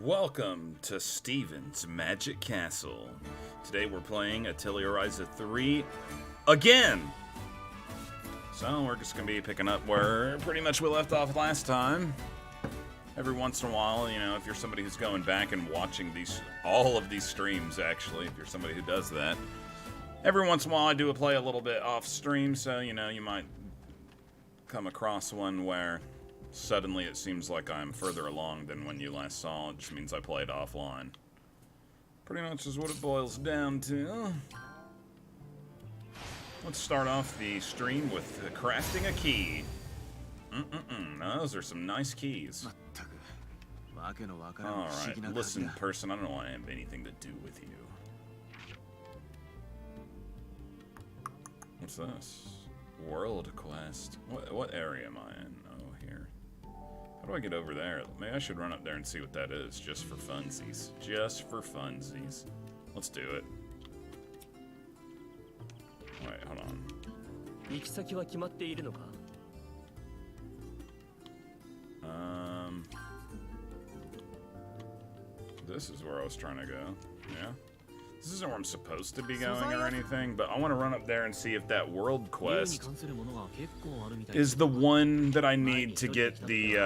Welcome to Steven's Magic Castle. Today we're playing Atelier Ryza 3 again! So we're just going to be picking up where pretty much we left off last time. Every once in a while, you know, if you're somebody who's going back and watching all of these streams actually, if you're somebody who does that, every once in a while I do play a little bit off stream, so you know, you might come across one where suddenly it seems like I'm further along than when you last saw, which means I played offline. Pretty much is what it boils down to. Let's start off the stream with crafting a key. Now, those are some nice keys. Alright, listen, person, I don't want to have anything to do with you. What's this? World quest. What area am I in? Oh, here. How do I get over there? Maybe I should run up there and see what that is, just for funsies. Just for funsies. Let's do it. Wait, hold on. This is where I was trying to go. Yeah. This isn't where I'm supposed to be going or anything, but I want to run up there and see if that world quest is the one that I need to get the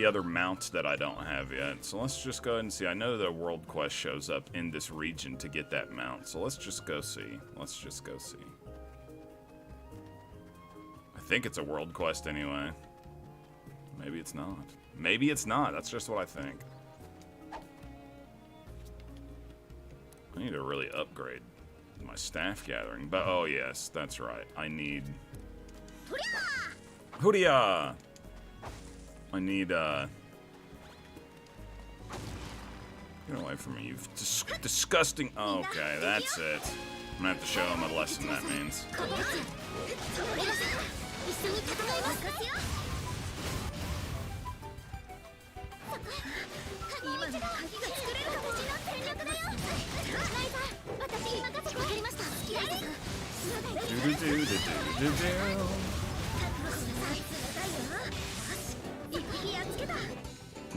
other mount that I don't have yet. So let's just go ahead and see. I know the world quest shows up in this region to get that mount, so let's just go see. Let's just go see. I think it's a world quest anyway. Maybe it's not. Maybe it's not. That's just what I think. I need to really upgrade my staff gathering, but oh yes, that's right. I need... Hoodia! I need, Get away from me, you disgusting... Okay, that's it. I'm gonna have to show him a lesson that means.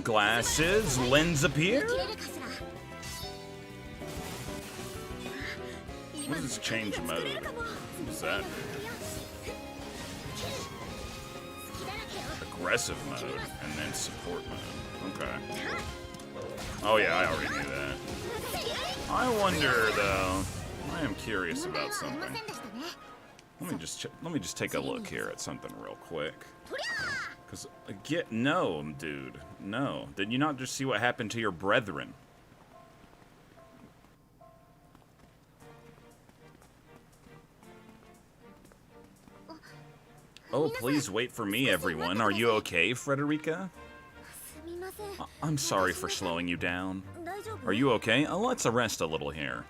Glasses, lens appear? What does change mode? What's that? Aggressive mode, and then support mode. Okay. Oh yeah, I already knew that. I wonder though. I am curious about something. Let me just take a look here at something real quick. Cause no, dude, no. Did you not just see what happened to your brethren? Oh, please wait for me, everyone. Are you okay, Frederica? I'm sorry for slowing you down. Are you okay? Let's rest a little here.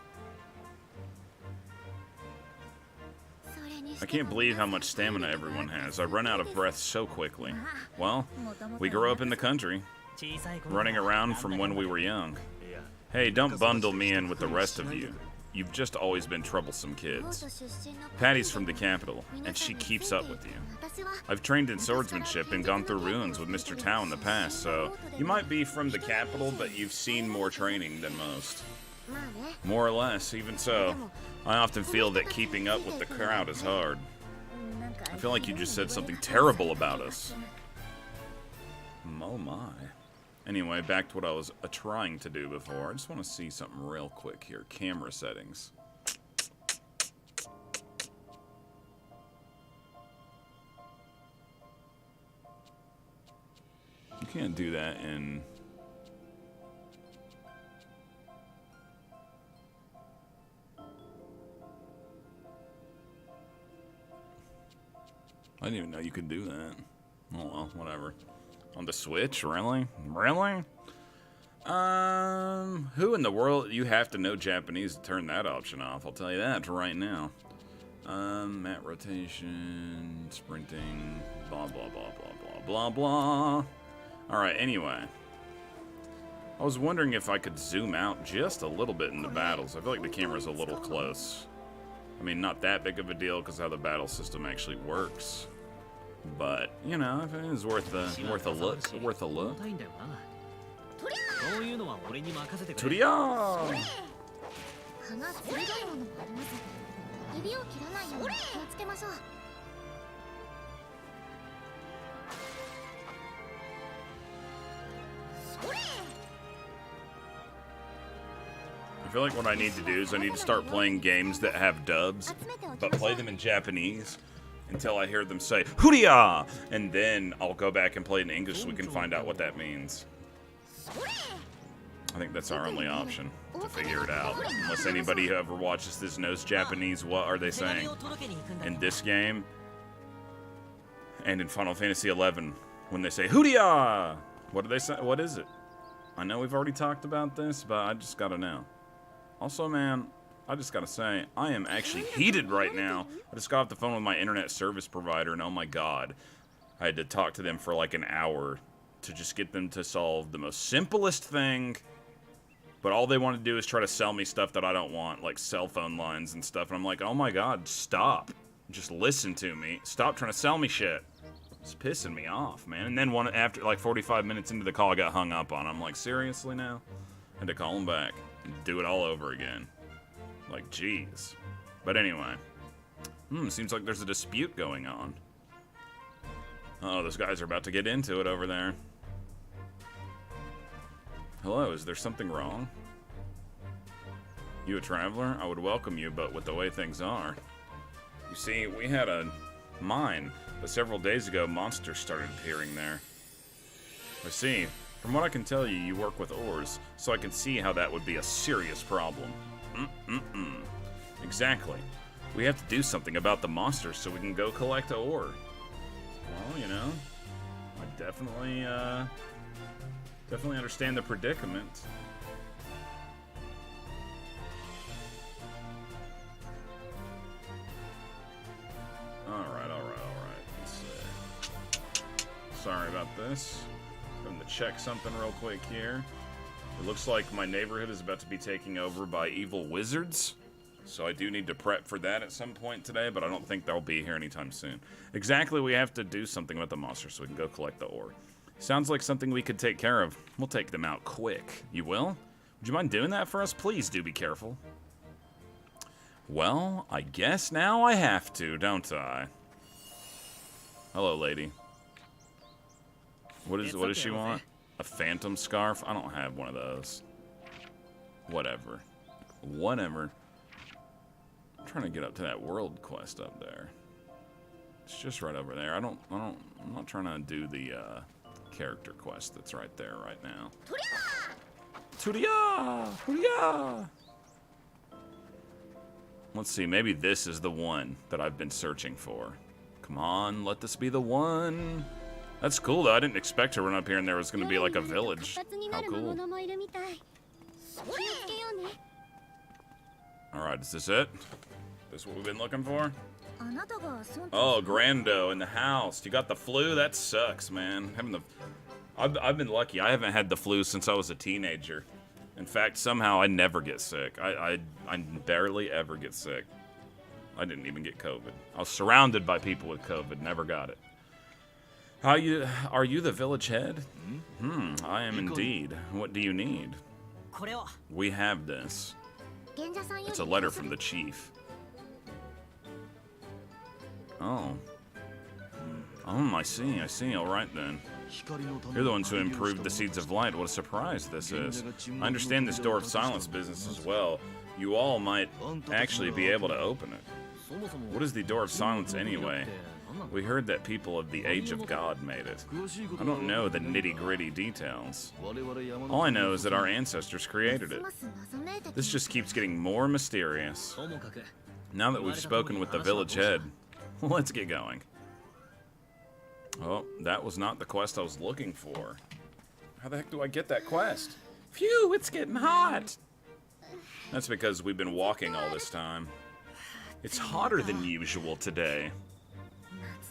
I can't believe how much stamina everyone has. I run out of breath so quickly. Well, we grew up in the country, running around from when we were young. Hey, don't bundle me in with the rest of you. You've just always been troublesome kids. Patty's from the capital, and she keeps up with you. I've trained in swordsmanship and gone through ruins with Mr. Tao in the past, so you might be from the capital, but you've seen more training than most. More or less, even so, I often feel that keeping up with the crowd is hard. I feel like you just said something terrible about us. Oh my. Anyway, back to what I was trying to do before. I just want to see something real quick here. Camera settings. You can't do that in... I didn't even know you could do that. Oh well, whatever. On the Switch? Really? Really? Who in the world? You have to know Japanese to turn that option off. I'll tell you that right now. Mat rotation, sprinting, blah, blah, blah, blah, blah, blah, blah. Alright, anyway. I was wondering if I could zoom out just a little bit in the battles. I feel like the camera's a little close. I mean, not that big of a deal because how the battle system actually works. But, you know, if it is worth a look, worth a look. Turiya! I feel like what I need to do is I need to start playing games that have dubs, but play them in Japanese until I hear them say, Huriya! And then I'll go back and play it in English so we can find out what that means. I think that's our only option to figure it out. Unless anybody who ever watches this knows Japanese, what are they saying? In this game, and in Final Fantasy XI, when they say, Huriya! What do they say? What is it? I know we've already talked about this, but I just gotta know. Also, man, I just gotta say, I am actually heated right now. I just got off the phone with my internet service provider, and oh my god, I had to talk to them for like an hour to just get them to solve the most simplest thing, but all they want to do is try to sell me stuff that I don't want, like cell phone lines and stuff, and I'm like, oh my god, stop. Just listen to me. Stop trying to sell me shit. It's pissing me off, man. And then after like 45 minutes into the call, I got hung up on. I'm like, seriously now? I had to call them back and do it all over again. Like, jeez. But anyway. Seems like there's a dispute going on. Oh, those guys are about to get into it over there. Hello, is there something wrong? You a traveler? I would welcome you, but with the way things are. You see, we had a mine, but several days ago, monsters started appearing there. I see. From what I can tell you, you work with ores, so I can see how that would be a serious problem. Exactly. We have to do something about the monsters so we can go collect ore. Well, you know, I definitely understand the predicament. Alright. Let's see. Sorry about this. I'm gonna check something real quick here. It looks like my neighborhood is about to be taken over by evil wizards. So I do need to prep for that at some point today, but I don't think they'll be here anytime soon. Exactly, we have to do something about the monsters so we can go collect the ore. Sounds like something we could take care of. We'll take them out quick. You will? Would you mind doing that for us? Please do be careful. Well, I guess now I have to, don't I? Hello, lady. What does she want? A phantom scarf? I don't have one of those. Whatever. I'm trying to get up to that world quest up there. It's just right over there. I'm not trying to do the character quest that's right there right now. Turiya! Let's see, maybe this is the one that I've been searching for. Come on, let this be the one. That's cool, though. I didn't expect to run up here and there was going to be like a village. How cool. Alright, is this it? This is what we've been looking for? Oh, Grando in the house. You got the flu? That sucks, man. I've been lucky. I haven't had the flu since I was a teenager. In fact, somehow I never get sick. I barely ever get sick. I didn't even get COVID. I was surrounded by people with COVID, never got it. Are you the village head? I am indeed. What do you need? We have this. It's a letter from the chief. Oh. I see. All right then. You're the ones who improved the Seeds of Light. What a surprise this is. I understand this Door of Silence business as well. You all might actually be able to open it. What is the Door of Silence anyway? We heard that people of the Age of God made it. I don't know the nitty-gritty details. All I know is that our ancestors created it. This just keeps getting more mysterious. Now that we've spoken with the village head, let's get going. Oh, that was not the quest I was looking for. How the heck do I get that quest? Phew, it's getting hot! That's because we've been walking all this time. It's hotter than usual today.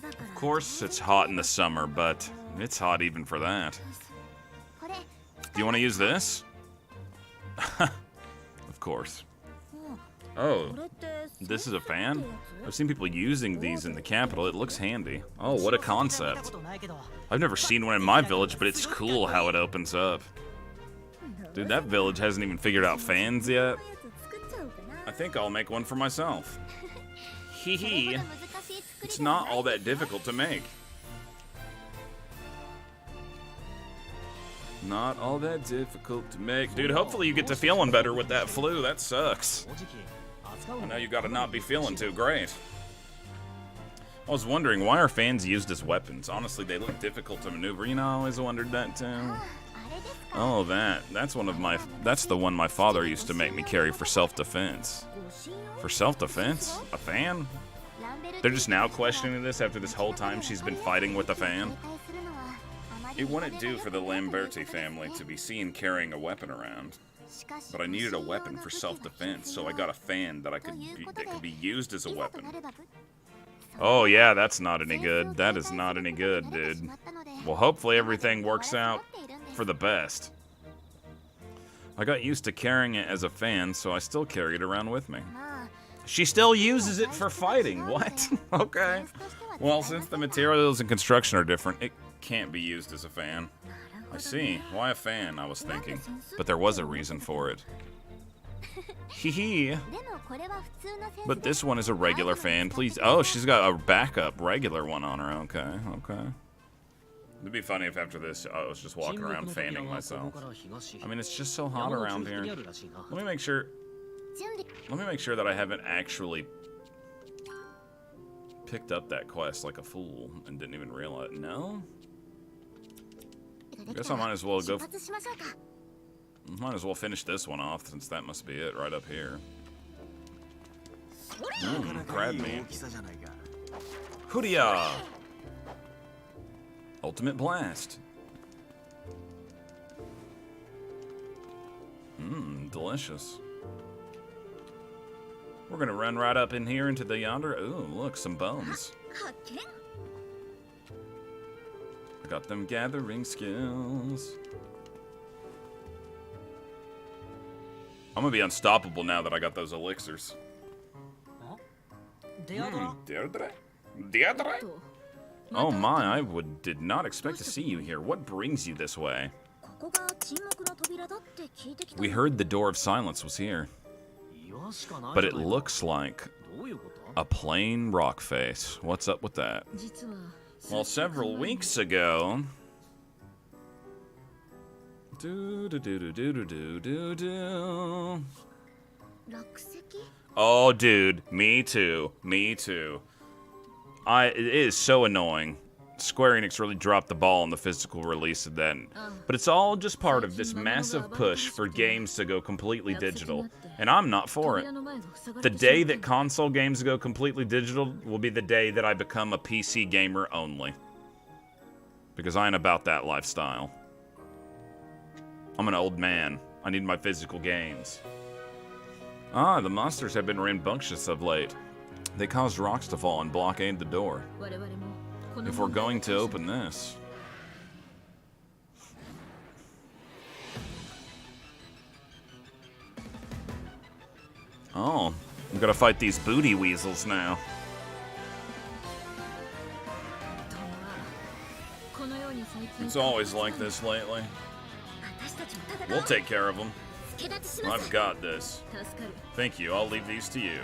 Of course, it's hot in the summer, but it's hot even for that. Do you want to use this? Of course. Oh, this is a fan? I've seen people using these in the capital. It looks handy. Oh, what a concept. I've never seen one in my village, but it's cool how it opens up. Dude, that village hasn't even figured out fans yet. I think I'll make one for myself. Hee hee. It's not all that difficult to make. Not all that difficult to make. Dude, hopefully you get to feeling better with that flu. That sucks. I know you gotta not be feeling too great. I was wondering, why are fans used as weapons? Honestly, they look difficult to maneuver. You know, I always wondered that too. Oh, that's the one my father used to make me carry for self-defense. For self-defense? A fan? They're just now questioning this after this whole time she's been fighting with a fan? It wouldn't do for the Lamberti family to be seen carrying a weapon around. But I needed a weapon for self-defense, so I got a fan that could be used as a weapon. Oh yeah, that's not any good. That is not any good, dude. Well, hopefully everything works out for the best. I got used to carrying it as a fan, so I still carry it around with me. She still uses it for fighting. What? Okay. Well, since the materials and construction are different, it can't be used as a fan. I see. Why a fan, I was thinking. But there was a reason for it. Hee hee. But this one is a regular fan. Please. Oh, she's got a backup regular one on her. Okay, okay. It'd be funny if after this I was just walking around fanning myself. I mean, it's just so hot around here. Let me make sure that I haven't actually picked up that quest like a fool and didn't even realize. No? I guess I might as well finish this one off, since that must be it right up here. Crab meat. Hoodia! Ultimate Blast. Delicious. We're gonna run right up in here into the yonder. Ooh, look, some bones. I got them gathering skills. I'm gonna be unstoppable now that I got those elixirs. Deirdre? Oh my, did not expect to see you here. What brings you this way? We heard the Door of Silence was here. But it looks like a plain rock face. What's up with that? Well, several weeks ago... Oh, dude. Me too. Me too. It is so annoying. Square Enix really dropped the ball on the physical release of that. But it's all just part of this massive push for games to go completely digital. And I'm not for it. The day that console games go completely digital will be the day that I become a PC gamer only. Because I ain't about that lifestyle. I'm an old man. I need my physical games. Ah, the monsters have been rambunctious of late. They caused rocks to fall and blockade the door. If we're going to open this... Oh, I'm gonna fight these booty weasels now. It's always like this lately. We'll take care of them. I've got this. Thank you, I'll leave these to you.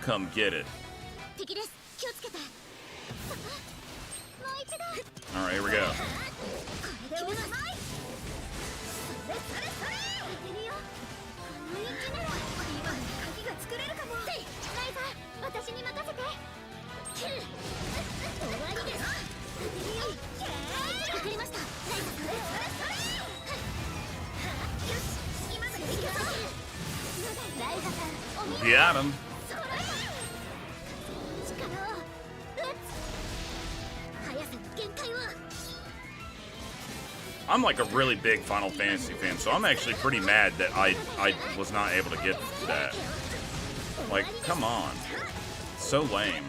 Come get it. Alright, here we go. Got him. I'm like a really big Final Fantasy fan, so I'm actually pretty mad that I was not able to get that. Like, come on. So lame.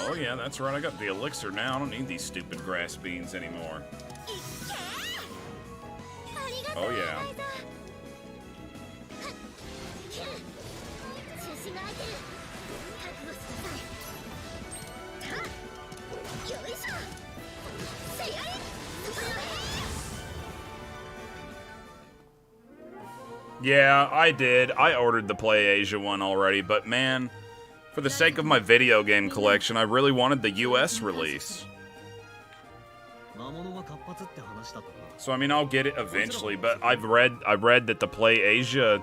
Oh yeah, that's right, I got the elixir now. I don't need these stupid grass beans anymore. Oh yeah. Yeah, I did. I ordered the PlayAsia one already, but man, for the sake of my video game collection, I really wanted the US release. So I mean, I'll get it eventually, but I read that the PlayAsia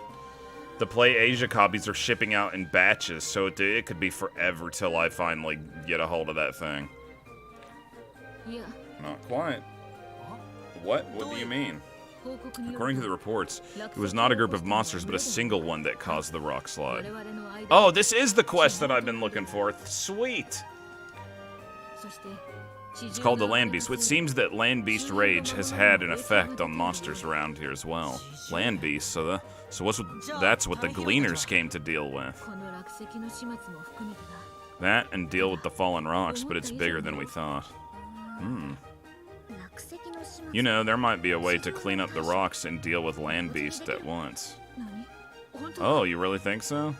copies are shipping out in batches, so it could be forever till I finally get a hold of that thing. Yeah. Not quite. What? What do you mean? According to the reports, it was not a group of monsters, but a single one that caused the rock slide. Oh, this is the quest that I've been looking for. Sweet! It's called the Land Beast. It seems that Land Beast Rage has had an effect on monsters around here as well. Land Beast, that's what the Gleaners came to deal with. That and deal with the fallen rocks, but it's bigger than we thought. You know, there might be a way to clean up the rocks and deal with Land Beast at once. Oh, you really think so?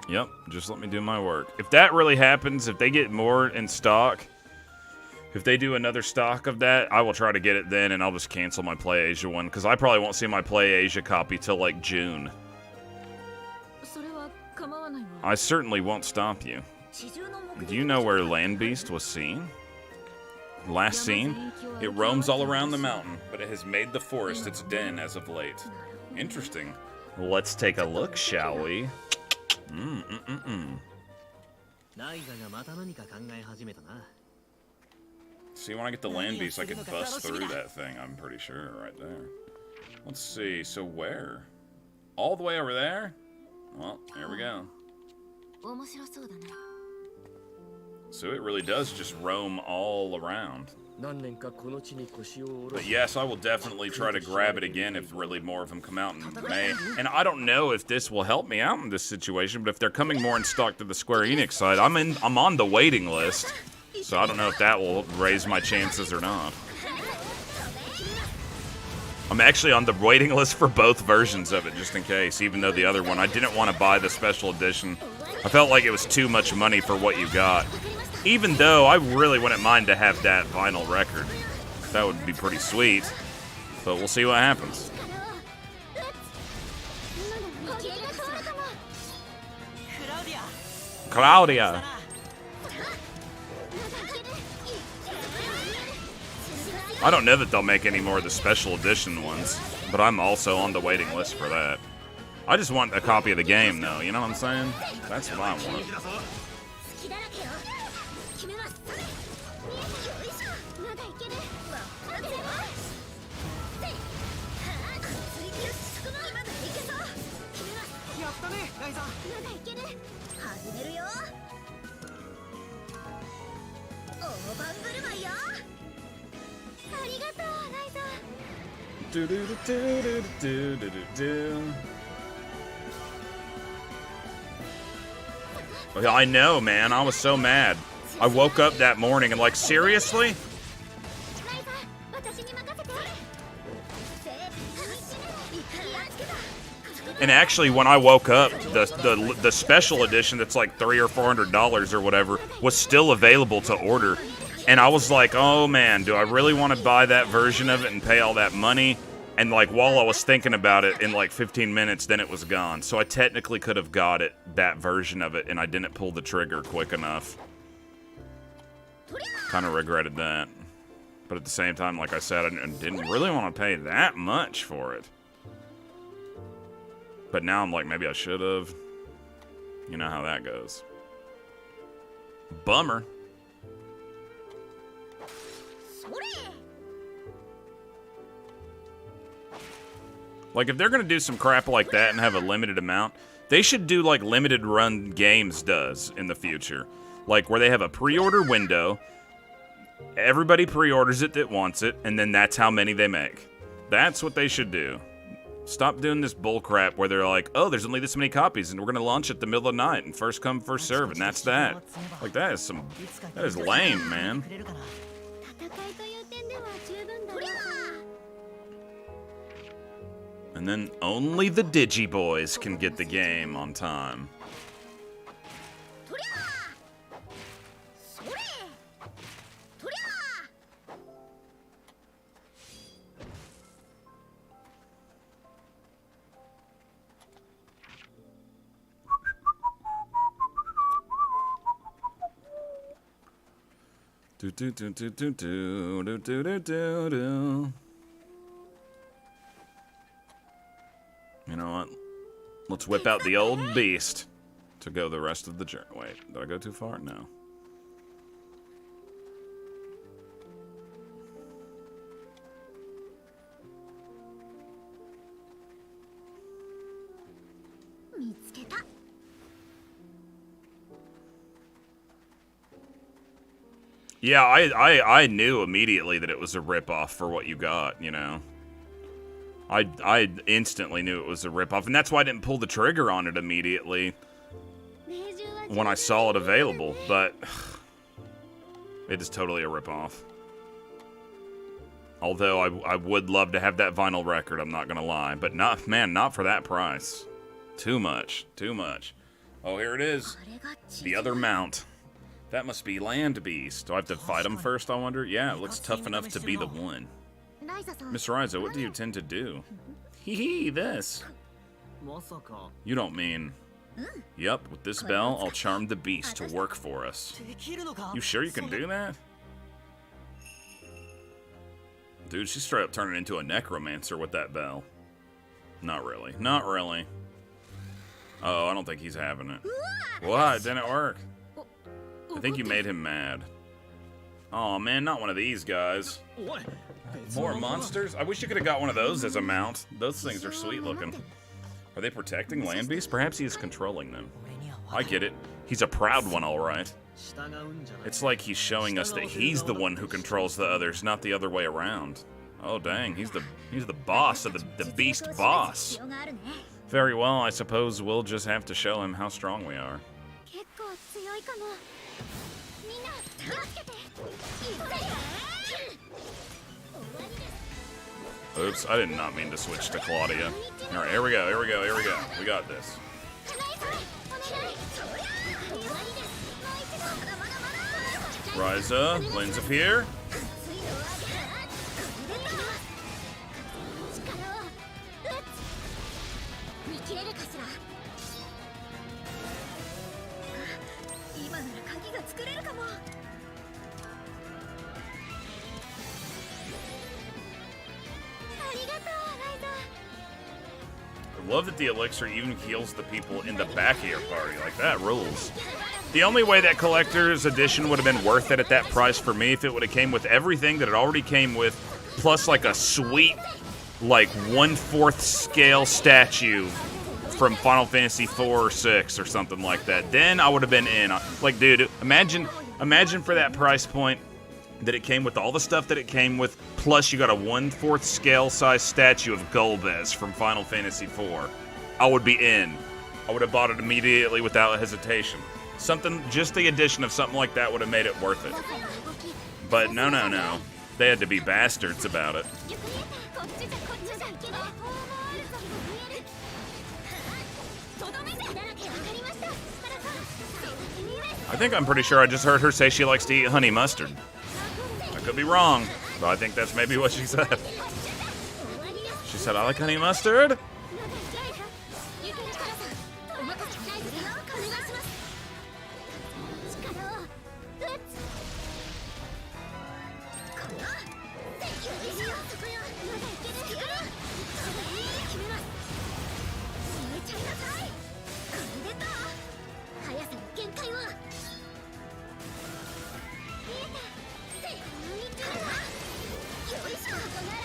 Yep, just let me do my work. If that really happens, if they get more in stock, if they do another stock of that, I will try to get it then, and I'll just cancel my PlayAsia one, because I probably won't see my PlayAsia copy till like June. I certainly won't stop you. Do you know where Land Beast was seen? Last seen? It roams all around the mountain, but it has made the forest its den as of late. Interesting. Let's take a look, shall we? See, when I get the Land Beast, I can bust through that thing, I'm pretty sure, right there. Let's see, so where? All the way over there? Well, here we go. So it really does just roam all around. But yes, I will definitely try to grab it again if really more of them come out in May. And I don't know if this will help me out in this situation, but if they're coming more in stock to the Square Enix side, I'm on the waiting list. So I don't know if that will raise my chances or not. I'm actually on the waiting list for both versions of it, just in case, even though the other one, I didn't want to buy the special edition. I felt like it was too much money for what you got. Even though I really wouldn't mind to have that vinyl record. That would be pretty sweet. But we'll see what happens. Claudia! I don't know that they'll make any more of the special edition ones, but I'm also on the waiting list for that. I just want a copy of the game, though. You know what I'm saying? That's what I want. Do do do do do do do do. I know, man. I was so mad. I woke up that morning and like, seriously? And actually, when I woke up, the special edition that's like $300 or $400 or whatever was still available to order. And I was like, oh man, do I really want to buy that version of it and pay all that money? And like, while I was thinking about it in like 15 minutes, then it was gone. So I technically could have got it, that version of it, and I didn't pull the trigger quick enough. Kind of regretted that. But at the same time, like I said, I didn't really want to pay that much for it. But now I'm like, maybe I should have. You know how that goes. Bummer. Like, if they're gonna do some crap like that and have a limited amount, they should do like limited run games does in the future. Like, where they have a pre-order window, everybody pre-orders it that wants it, and then that's how many they make. That's what they should do. Stop doing this bull crap where they're like, oh, there's only this many copies, and we're gonna launch it the middle of the night, and first come, first serve, and that's that. Like, that is lame, man. And then only the Digiboys can get the game on time. Do do do do do do do do do do do. You know what? Let's whip out the old beast to go the rest of the journey. Wait, did I go too far? No. Yeah, I knew immediately that it was a ripoff for what you got, you know. I instantly knew it was a ripoff, and that's why I didn't pull the trigger on it immediately when I saw it available, but it is totally a ripoff. Although I would love to have that vinyl record, I'm not gonna lie, but not for that price. Too much, too much. Oh, here it is. The other mount. That must be Land Beast. Do I have to fight him first, I wonder? Yeah, it looks tough enough to be the one. Miss Ryza, what do you tend to do? Hee this. You don't mean... Yep, with this bell, I'll charm the beast to work for us. You sure you can do that? Dude, she's straight up turning into a necromancer with that bell. Not really. Not really. Oh, I don't think he's having it. What? Didn't work? I think you made him mad. Oh man, not one of these guys. More monsters? I wish you could have got one of those as a mount. Those things are sweet looking. Are they protecting Land Beast? Perhaps he is controlling them. I get it. He's a proud one, all right. It's like he's showing us that he's the one who controls the others, not the other way around. Oh dang, he's the boss of the beast boss. Very well, I suppose we'll just have to show him how strong we are. Oops, I did not mean to switch to Claudia. Alright, here we go, here we go, here we go. We got this. Ryza, Lynn's up here. Love that the elixir even heals the people in the back of your party. Like, that rules. The only way that collector's edition would have been worth it at that price for me if it would have came with everything that it already came with, plus like a sweet, like 1/4 scale statue from Final Fantasy 4 or 6 or something like that. Then I would have been in. Like, dude, imagine for that price point that it came with all the stuff that it came with, plus you got a 1/4 scale size statue of Golbez from Final Fantasy 4. I would be in. I would have bought it immediately without hesitation. Something, just the addition of something like that would have made it worth it. But no. They had to be bastards about it. I think I'm pretty sure I just heard her say she likes to eat honey mustard. I could be wrong, but I think that's maybe what she said. She said, I like honey mustard.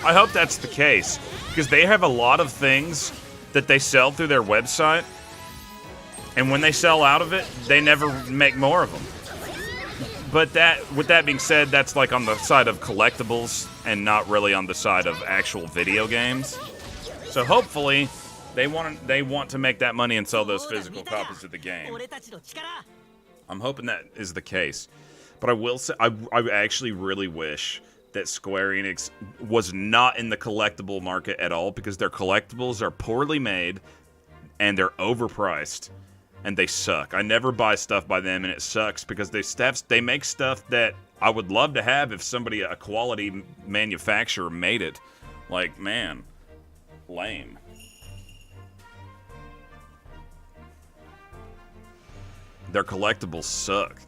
I hope that's the case, because they have a lot of things that they sell through their website, and when they sell out of it, they never make more of them. But with that being said, that's like on the side of collectibles and not really on the side of actual video games. So hopefully, they want to make that money and sell those physical copies of the game. I'm hoping that is the case. But I will say, I actually really wish that Square Enix was not in the collectible market at all, because their collectibles are poorly made and they're overpriced and they suck. I never buy stuff by them, and it sucks because they make stuff that I would love to have if somebody, a quality manufacturer, made it. Like, man, lame. Their collectibles suck.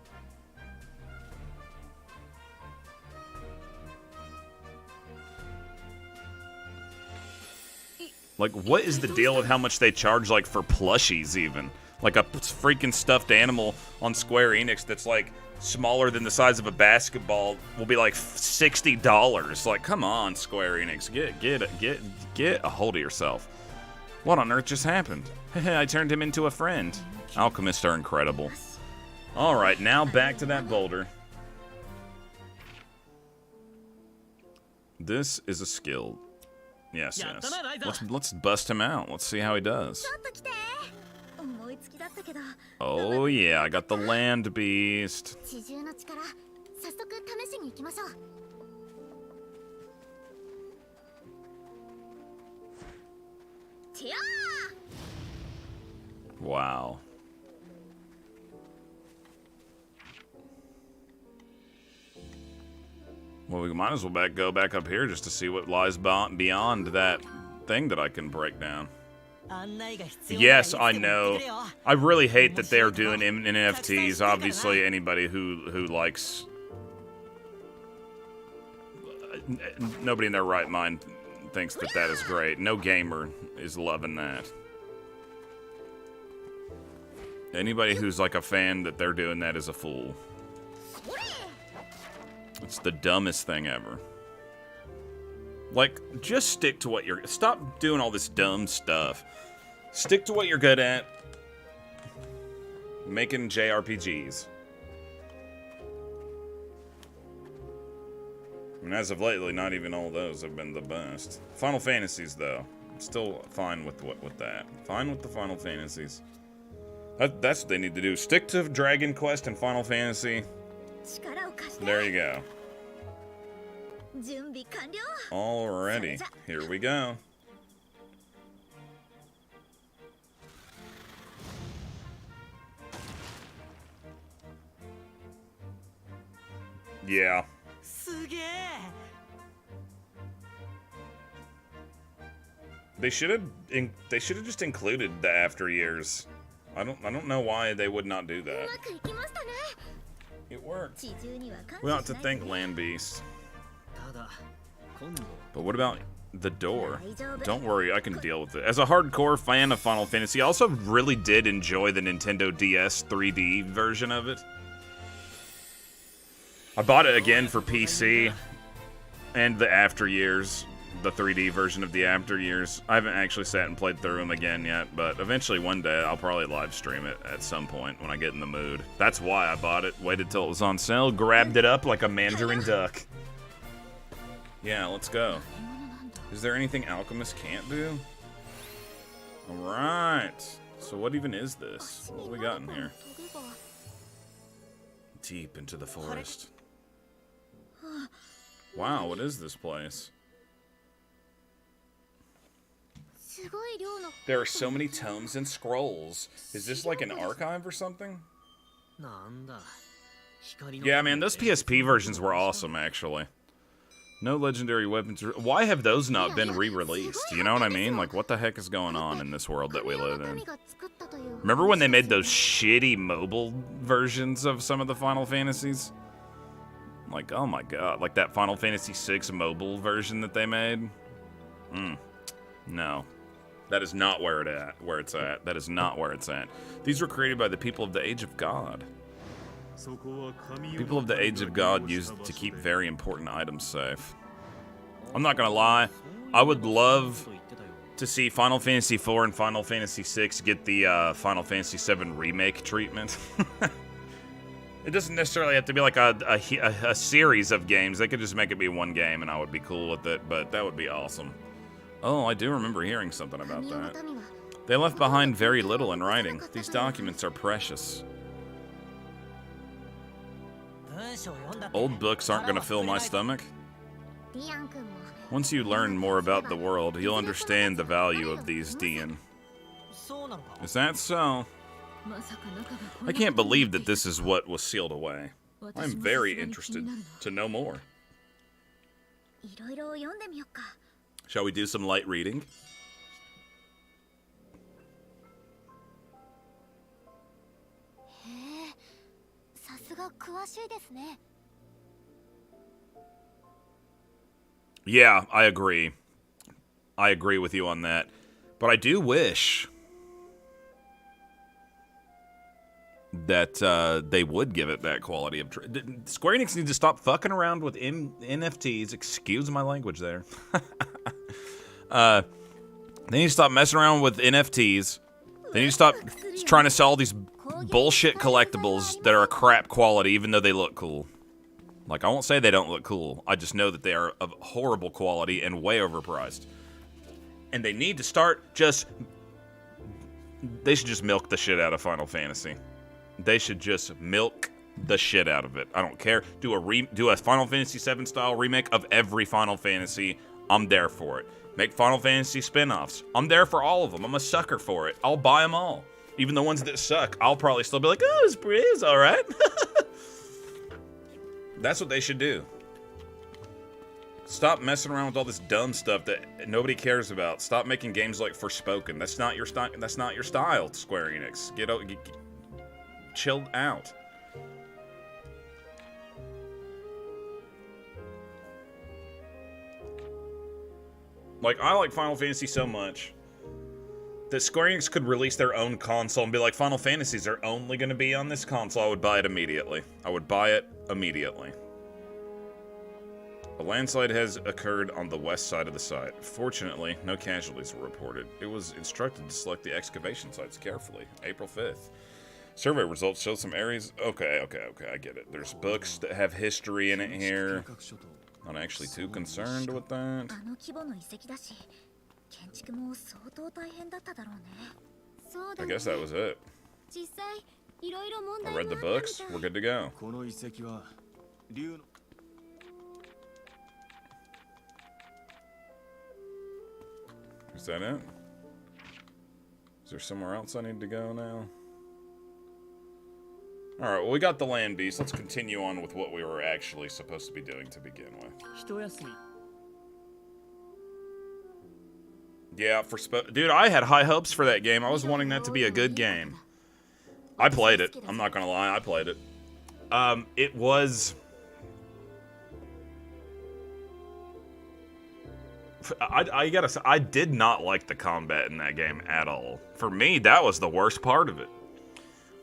Like, what is the deal with how much they charge, like, for plushies, even? Like, a freaking stuffed animal on Square Enix that's, like, smaller than the size of a basketball will be, like, $60. Like, come on, Square Enix. Get a hold of yourself. What on earth just happened? I turned him into a friend. Alchemists are incredible. Alright, now back to that boulder. This is a skill. Yes. Let's bust him out. Let's see how he does. Oh yeah, I got the land beast. Wow. Well, we might as well go back up here just to see what lies beyond that thing that I can break down. Yes, I know. I really hate that they're doing NFTs. Obviously, anybody who likes... Nobody in their right mind thinks that that is great. No gamer is loving that. Anybody who's like a fan that they're doing that is a fool. It's the dumbest thing ever. Like, just stick to what you're... Stop doing all this dumb stuff. Stick to what you're good at. Making JRPGs. I mean, as of lately, not even all those have been the best. Final Fantasies, though. I'm still fine with that. Fine with the Final Fantasies. That's what they need to do. Stick to Dragon Quest and Final Fantasy. There you go. Alrighty, here we go. Yeah. They should have just included the after years. I don't know why they would not do that. It worked. We ought to thank Land Beast. But what about The door. Don't worry, I can deal with it. As a hardcore fan of Final Fantasy, I also really did enjoy the Nintendo DS 3D version of it. I bought it again for PC and the After Years, the 3D version of the After Years. I haven't actually sat and played through them again yet, but eventually one day I'll probably live stream it at some point when I get in the mood. That's why I bought it. Waited till it was on sale, grabbed it up like a mandarin duck. Yeah, let's go. Is there anything Alchemist can't do? Alright. So what even is this? What we got in here? Deep into the forest. Wow, what is this place? There are so many tomes and scrolls. Is this like an archive or something? Yeah, man, those PSP versions were awesome, actually. No legendary weapons. Why have those not been re-released? You know what I mean? Like, what the heck is going on in this world that we live in? Remember when they made those shitty mobile versions of some of the Final Fantasies? Like, oh my god. Like that Final Fantasy VI mobile version that they made? No. That is not where it's at. That is not where it's at. These were created by the people of the Age of God. People of the Age of God used it to keep very important items safe. I'm not gonna lie, I would love to see Final Fantasy IV and Final Fantasy VI get the Final Fantasy VII Remake treatment. It doesn't necessarily have to be like a series of games. They could just make it be one game and I would be cool with it, but that would be awesome. Oh, I do remember hearing something about that. They left behind very little in writing. These documents are precious. Old books aren't going to fill my stomach. Once you learn more about the world, you'll understand the value of these Dian. Is that so? I can't believe that this is what was sealed away. I'm very interested to know more. Shall we do some light reading? Yeah, I agree. I agree with you on that. But I do wish that they would give it that quality of... Square Enix needs to stop fucking around with NFTs. Excuse my language there. They need to stop messing around with NFTs. They need to stop trying to sell all these bullshit collectibles that are a crap quality even though they look cool. Like, I won't say they don't look cool. I just know that they are of horrible quality and way overpriced. And they need to start just... They should just milk the shit out of Final Fantasy. They should just milk the shit out of it. I don't care. Do a Final Fantasy VII style remake of every Final Fantasy. I'm there for it. Make Final Fantasy spin-offs. I'm there for all of them. I'm a sucker for it. I'll buy them all. Even the ones that suck, I'll probably still be like, oh, it's alright. That's what they should do. Stop messing around with all this dumb stuff that nobody cares about. Stop making games like Forspoken. That's not your style. That's not your style, Square Enix. Get chilled out. Like, I like Final Fantasy so much that Square Enix could release their own console and be like, Final Fantasies are only going to be on this console. I would buy it immediately. I would buy it immediately. A landslide has occurred on the west side of the site. Fortunately, no casualties were reported. It was instructed to select the excavation sites carefully. April 5th. Survey results show some areas... Okay, I get it. There's books that have history in it here. Not actually too concerned with that. I guess that was it. I read the books. We're good to go. Is that it? Is there somewhere else I need to go now? Alright, well, we got the land beast. Let's continue on with what we were actually supposed to be doing to begin with. Yeah, dude, I had high hopes for that game. I was wanting that to be a good game. I played it. I'm not gonna lie, I played it. It was... I gotta say, I did not like the combat in that game at all. For me, that was the worst part of it.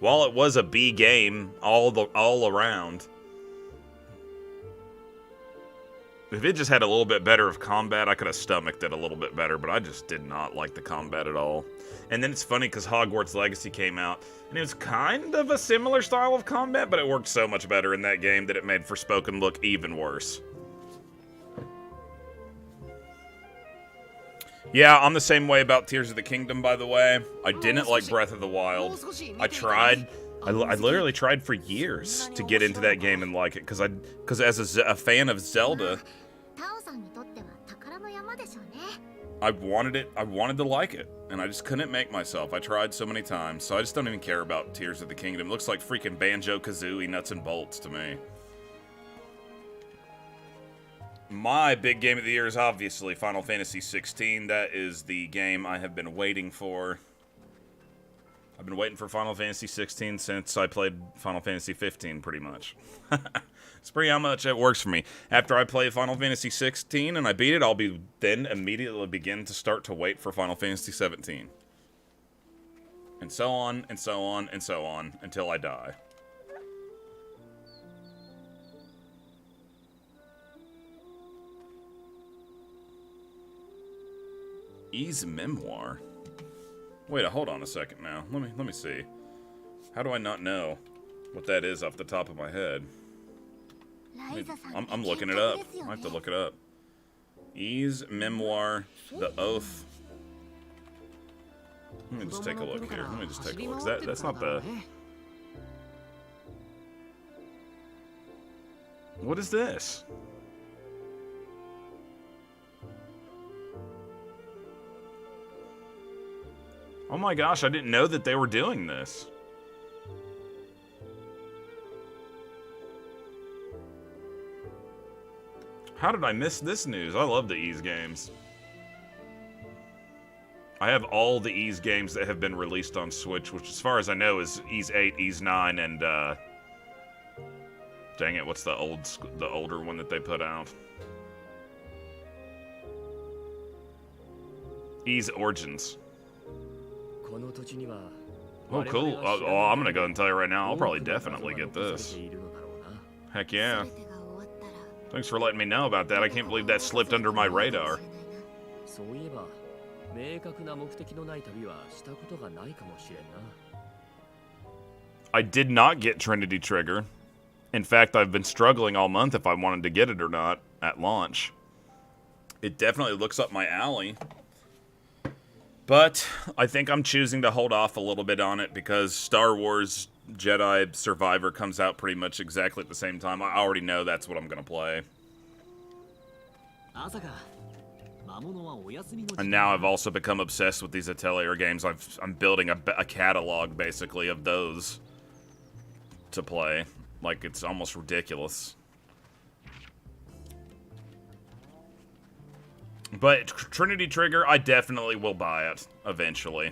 While it was a B game all around, if it just had a little bit better of combat, I could have stomached it a little bit better, but I just did not like the combat at all. And then it's funny because Hogwarts Legacy came out, and it was kind of a similar style of combat, but it worked so much better in that game that it made Forspoken look even worse. Yeah, I'm the same way about Tears of the Kingdom, by the way. I didn't like Breath of the Wild. I tried. I literally tried for years to get into that game and like it, because as a fan of Zelda, I wanted to like it, and I just couldn't make myself. I tried so many times, so I just don't even care about Tears of the Kingdom. It looks like freaking Banjo-Kazooie nuts and bolts to me. My big game of the year is obviously Final Fantasy XVI. That is the game I have been waiting for. I've been waiting for Final Fantasy XVI since I played Final Fantasy 15, pretty much. It's pretty how much it works for me. After I play Final Fantasy 16 and I beat it, I'll be then immediately begin to start to wait for Final Fantasy 17. And so on, and so on, and so on, until I die. E's memoir. Wait, hold on a second now. Let me see. How do I not know what that is off the top of my head? I'm looking it up. I have to look it up. E's memoir, The Oath. Let me just take a look here. Let me just take a look. That's not the... What is this? Oh my gosh, I didn't know that they were doing this. How did I miss this news? I love the Ys games. I have all the Ys games that have been released on Switch, which as far as I know is Ys 8, Ys 9, and dang it, what's the older one that they put out? Ys Origins. Oh, cool. Oh, I'm gonna go and tell you right now, I'll probably definitely get this. Heck yeah. Thanks for letting me know about that. I can't believe that slipped under my radar. I did not get Trinity Trigger. In fact, I've been struggling all month if I wanted to get it or not at launch. It definitely looks up my alley. But I think I'm choosing to hold off a little bit on it because Star Wars Jedi Survivor comes out pretty much exactly at the same time. I already know that's what I'm going to play. And now I've also become obsessed with these Atelier games. I'm building a catalog, basically, of those to play. Like, it's almost ridiculous. But Trinity Trigger, I definitely will buy it eventually.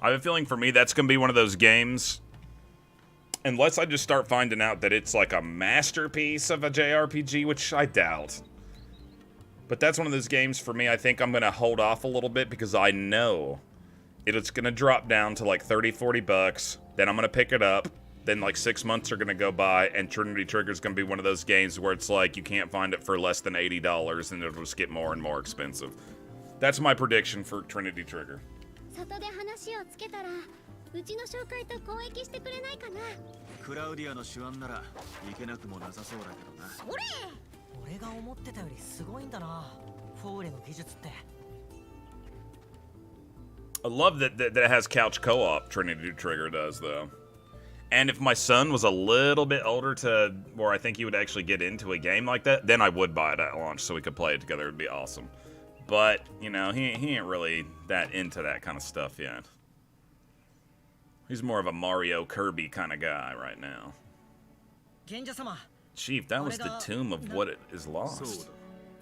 I have a feeling for me that's going to be one of those games, unless I just start finding out that it's like a masterpiece of a JRPG, which I doubt. But that's one of those games for me, I think I'm going to hold off a little bit because I know it's going to drop down to like 30, 40 bucks. Then I'm going to pick it up. Then like 6 months are going to go by, and Trinity Trigger is going to be one of those games where it's like you can't find it for less than $80, and it'll just get more and more expensive. That's my prediction for Trinity Trigger. I love that it has couch co-op, Trinity Trigger does, though. And if my son was a little bit older to where I think he would actually get into a game like that, then I would buy it at launch so we could play it together. It would be awesome. But, you know, he ain't really that into that kind of stuff yet. He's more of a Mario Kirby kind of guy right now. Chief, that was the tomb of what is lost.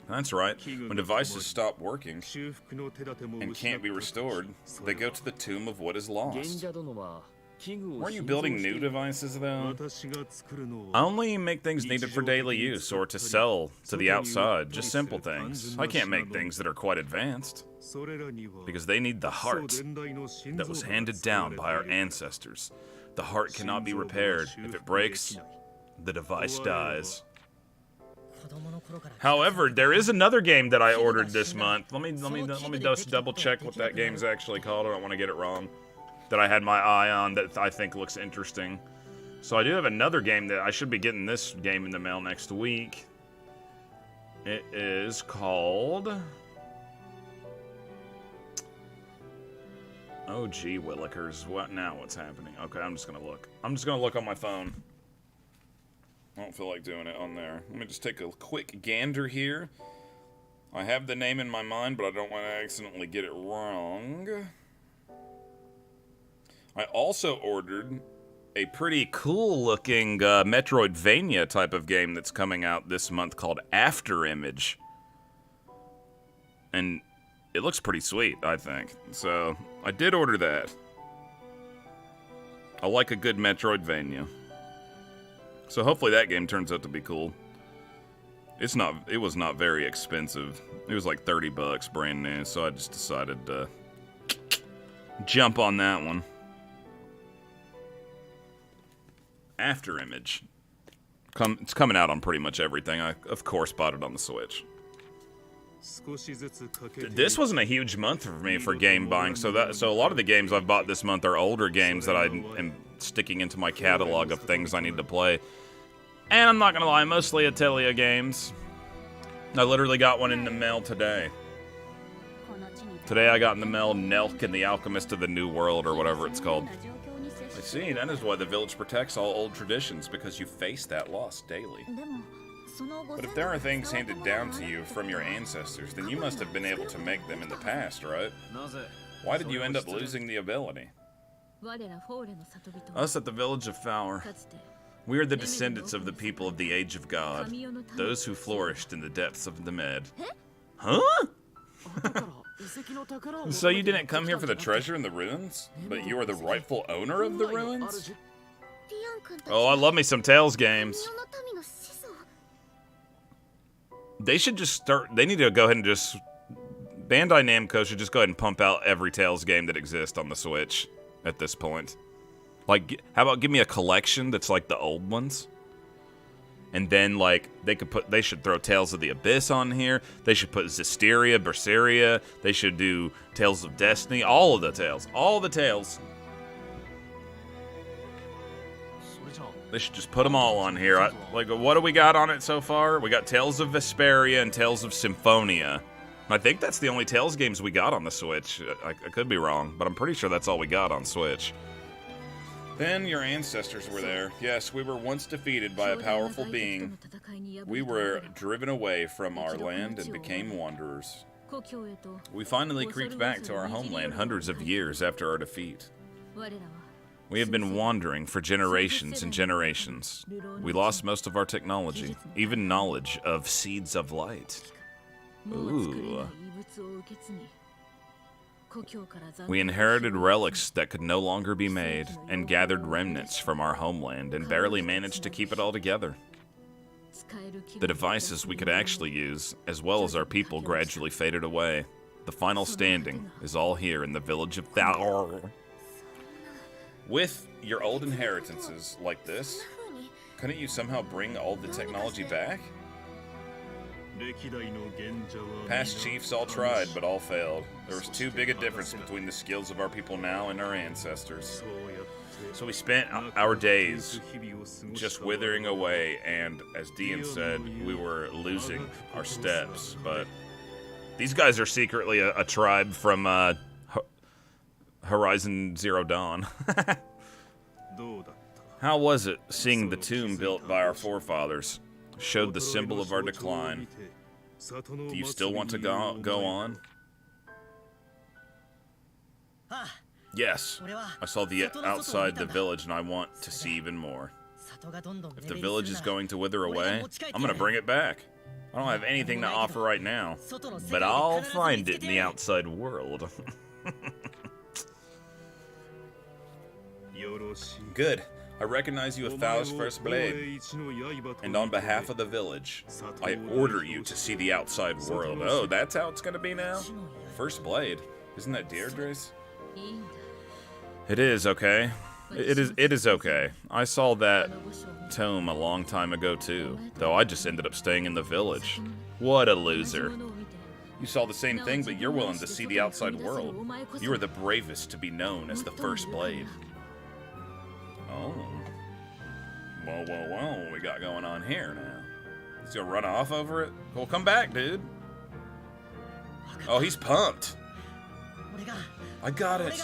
That's right. When devices stop working and can't be restored, they go to the tomb of what is lost. Weren't you building new devices, though? I only make things needed for daily use or to sell to the outside, just simple things. I can't make things that are quite advanced, because they need the heart that was handed down by our ancestors. The heart cannot be repaired. If it breaks, the device dies. However, there is another game that I ordered this month. Let me just double check what that game's actually called. I don't want to get it wrong. That I had my eye on that I think looks interesting. So I do have another game that I should be getting this game in the mail next week. It is called... Oh, gee, Willikers. What now? What's happening? Okay, I'm just gonna look. I'm just gonna look on my phone. I don't feel like doing it on there. Let me just take a quick gander here. I have the name in my mind, but I don't want to accidentally get it wrong. I also ordered a pretty cool-looking Metroidvania type of game that's coming out this month called Afterimage. And it looks pretty sweet, I think. So, I did order that. I like a good Metroidvania. So hopefully that game turns out to be cool. It was not very expensive. It was like 30 bucks brand new, so I just decided to jump on that one. Afterimage. It's coming out on pretty much everything. I, of course, bought it on the Switch. This wasn't a huge month for me for game buying, so a lot of the games I've bought this month are older games that I am sticking into my catalog of things I need to play. And I'm not gonna lie, mostly Atelier games. I literally got one in the mail today. Today I got in the mail Nelk and the Alchemist of the New World, or whatever it's called. I see, that is why the village protects all old traditions, because you face that loss daily. But if there are things handed down to you from your ancestors, then you must have been able to make them in the past, right? Why did you end up losing the ability? Us at the village of Fower. We are the descendants of the people of the Age of God, those who flourished in the depths of the Med. Huh? So you didn't come here for the treasure in the ruins? But you are the rightful owner of the ruins? Oh, I love me some Tales games. They should just start... They need to go ahead and just... Bandai Namco should just go ahead and pump out every Tales game that exists on the Switch at this point. Like, how about give me a collection that's like the old ones? And then, like, they should throw Tales of the Abyss on here. They should put Zestiria, Berseria. They should do Tales of Destiny. All of the Tales. All the Tales. They should just put them all on here. Like, what do we got on it so far? We got Tales of Vesperia and Tales of Symphonia. I think that's the only Tales games we got on the Switch. I could be wrong, but I'm pretty sure that's all we got on Switch. Then your ancestors were there. Yes, we were once defeated by a powerful being. We were driven away from our land and became wanderers. We finally creeped back to our homeland hundreds of years after our defeat. We have been wandering for generations and generations. We lost most of our technology, even knowledge of seeds of light. Ooh. We inherited relics that could no longer be made, and gathered remnants from our homeland, and barely managed to keep it all together. The devices we could actually use, as well as our people, gradually faded away. The final standing is all here in the village of Thor. With your old inheritances like this, couldn't you somehow bring all the technology back? Past chiefs all tried, but all failed. There was too big a difference between the skills of our people now and our ancestors. So we spent our days just withering away, and as Dean said, we were losing our steps. But these guys are secretly a tribe from Horizon Zero Dawn. How was it seeing the tomb built by our forefathers? Showed the symbol of our decline. Do you still want to go on? Yes. I saw the outside the village and I want to see even more. If the village is going to wither away, I'm going to bring it back. I don't have anything to offer right now, but I'll find it in the outside world. Good. I recognize you as Thal's first blade. And on behalf of the village, I order you to see the outside world. Oh, that's how it's gonna be now? First blade. Isn't that Deirdre's? It is, okay. It is okay. I saw that tome a long time ago too, though I just ended up staying in the village. What a loser. You saw the same thing, but you're willing to see the outside world. You are the bravest to be known as the First Blade. Oh. Whoa, whoa, whoa, what we got going on here now? He's gonna run off over it? Well, come back, dude. Oh, he's pumped. I got it.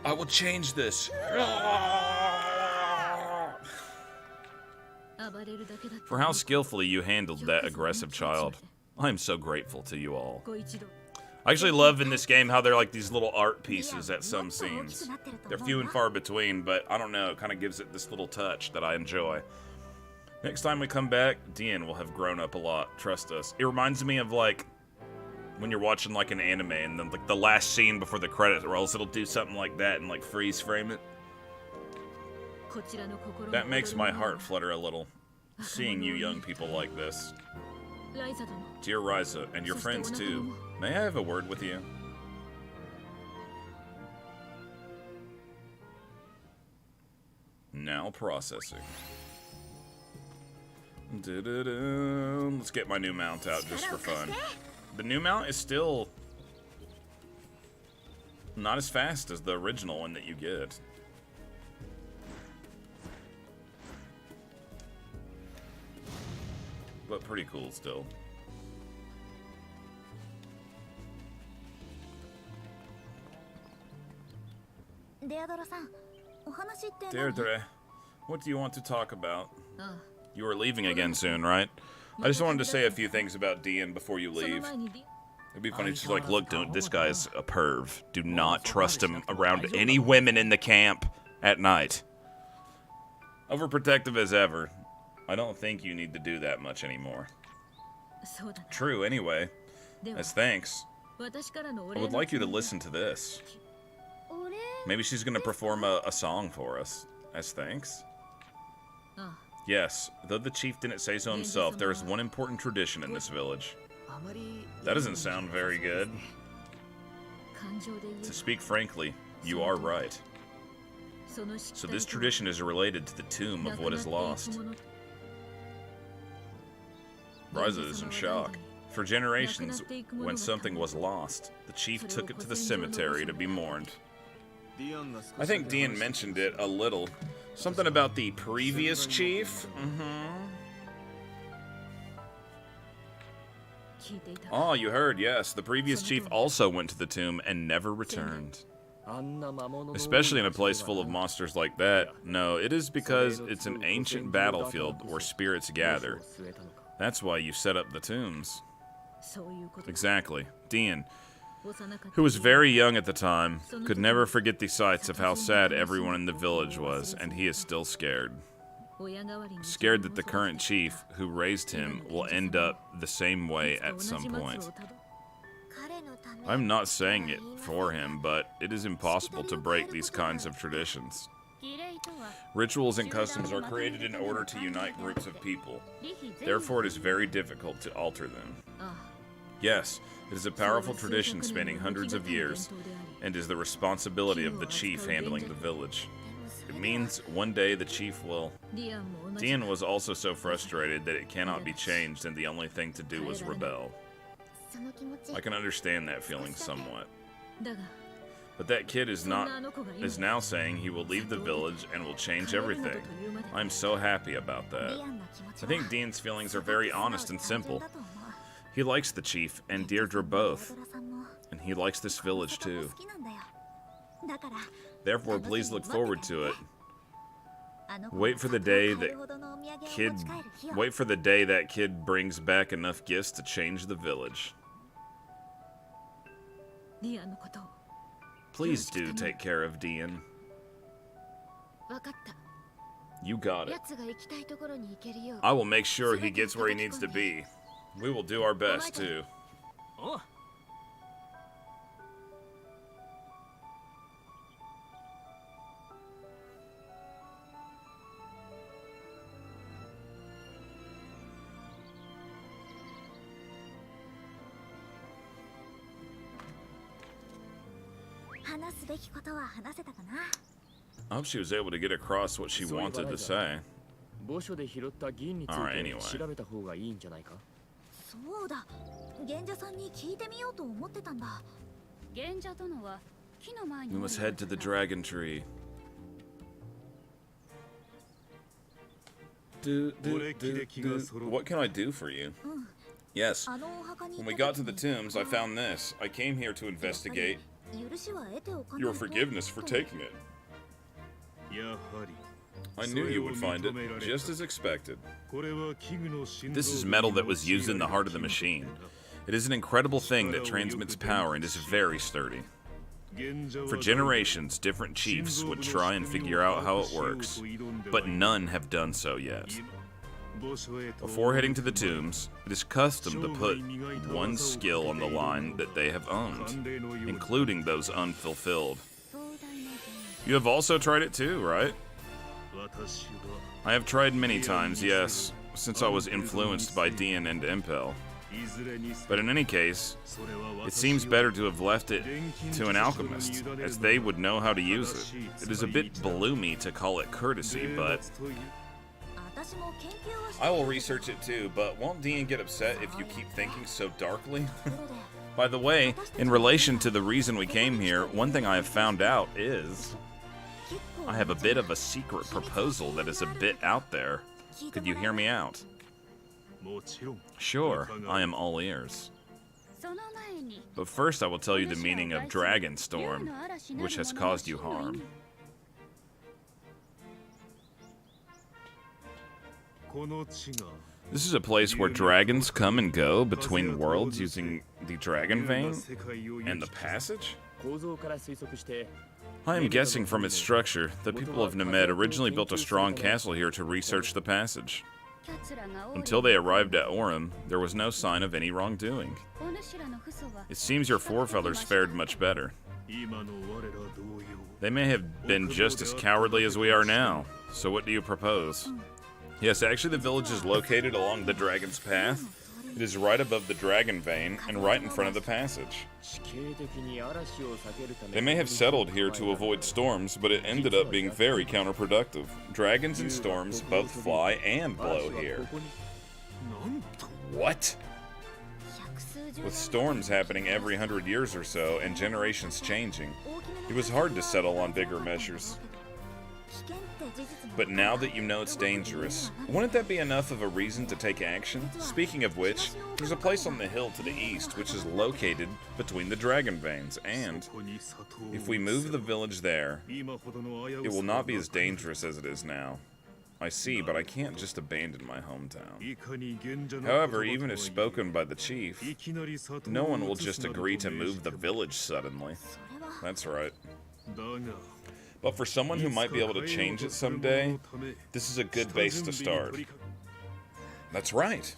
I will change this. For how skillfully you handled that aggressive child. I am so grateful to you all. I actually love in this game how they're like these little art pieces at some scenes. They're few and far between, but I don't know, it kind of gives it this little touch that I enjoy. Next time we come back, Dian will have grown up a lot, trust us. It reminds me of like when you're watching like an anime and then like the last scene before the credits rolls, it'll do something like that and like freeze frame it. That makes my heart flutter a little, seeing you young people like this. Dear Ryza, and your friends too, may I have a word with you? Now processing. Let's get my new mount out just for fun. The new mount is still not as fast as the original one that you get. But pretty cool still. Deirdre, what do you want to talk about? You are leaving again soon, right? I just wanted to say a few things about Dian before you leave. It'd be funny to like, look, dude, this guy's a perv. Do not trust him around any women in the camp at night. Overprotective as ever. I don't think you need to do that much anymore. True, anyway. As thanks, I would like you to listen to this. Maybe she's gonna perform a song for us. As thanks? Yes, though the chief didn't say so himself, there is one important tradition in this village. That doesn't sound very good. To speak frankly, you are right. So this tradition is related to the tomb of what is lost. Ryza is in shock. For generations, when something was lost, the chief took it to the cemetery to be mourned. I think Dian mentioned it a little. Something about the previous chief? Oh, you heard, yes. The previous chief also went to the tomb and never returned. Especially in a place full of monsters like that. No, it is because it's an ancient battlefield where spirits gather. That's why you set up the tombs. Exactly. Dian, who was very young at the time, could never forget the sights of how sad everyone in the village was, and he is still scared. Scared that the current chief, who raised him, will end up the same way at some point. I'm not saying it for him, but it is impossible to break these kinds of traditions. Rituals and customs are created in order to unite groups of people. Therefore, it is very difficult to alter them. Yes, it is a powerful tradition spanning hundreds of years, and is the responsibility of the chief handling the village. It means one day the chief will... Dian was also so frustrated that it cannot be changed, and the only thing to do was rebel. I can understand that feeling somewhat. But that kid is now saying he will leave the village and will change everything. I'm so happy about that. I think Dian's feelings are very honest and simple. He likes the chief and Deirdre both, and he likes this village too. Therefore, please look forward to it. Wait for the day that kid brings back enough gifts to change the village. Please do take care of Dian. You got it. I will make sure he gets where he needs to be. We will do our best, too. 話すべきことは話せたかな。 I hope she was able to get across what she wanted to say. 墓所で拾った銀につい Alright, て anyway. 調べた方がいいんじゃないか。そうだ、賢者さんに聞いてみようと思ってたんだ。賢者殿は木の前に We must head to the dragon tree. What can I do for you? Yes. あのお墓に When we got to the tombs, I found this. I came here to investigate 許しは得ておかない your と forgiveness for taking it. やはり I knew you would find it, just as expected. これは器具の振動 This is metal that was used in the heart of the machine. It is an incredible thing that transmits power and is very sturdy. For generations, different chiefs would try and figure out how it works, but none have done so yet. Before heading to the tombs, it is custom to put one skill on the line that they have owned, including those unfulfilled. You have also tried it too, right? I have tried many times, yes, since I was influenced by Dian and Impel. But in any case, it seems better to have left it to an alchemist, as they would know how to use it. It is a bit bloomy to call it courtesy, but 私も研究はして I will research it too, but won't Dian get upset if you keep thinking so darkly? ところで By the way, in relation to the reason we came here, one thing I have found out is 結構 I have a bit of a secret proposal that is a bit out there. Could you hear me out? もちろん Sure, I am all ears. その前に But first I will tell you the meaning of Dragon Storm, which has caused you harm. この地が This is a place where dragons come and go between worlds using the Dragon Vein 世界を and the passage? 構造から推測して I am guessing from its structure, the people of Nemed originally built a strong castle here to research the passage. 奴らが多い Until they arrived at Orem, there was no sign of any wrongdoing. お主らの父祖は It seems your forefathers fared much better. 今の我ら同様 They may have been just as cowardly as we are now. So what do you propose? Yes, actually the village is located along the Dragon's Path. It is right above the Dragon Vein and right in front of the passage. 地形的に嵐を避けるため They may have settled here to avoid storms, but it ended up being very counterproductive. Dragons and storms both fly and blow here. なんと What? 百数十 With storms happening every 100 years or so and generations changing, it was hard to settle on bigger measures. 危険って事実なの But now that you know it's dangerous, wouldn't that be enough of a reason to take action? Speaking of which, there's a place on the hill to the east which is located between the Dragon Veins, and ここに砂糖を if we move the village there, 今ほどの危う it さ will not be は as dangerous as it is now. I see, but I can't just abandon my hometown. いかに賢者の However, 言葉 even と if はいえ spoken by the chief, いきなり砂糖を no one will 移す just などと agree to 命 move じ the ても village suddenly. それは That's right. だが But for someone who might be able to change it someday, this is a good base to start. That's right.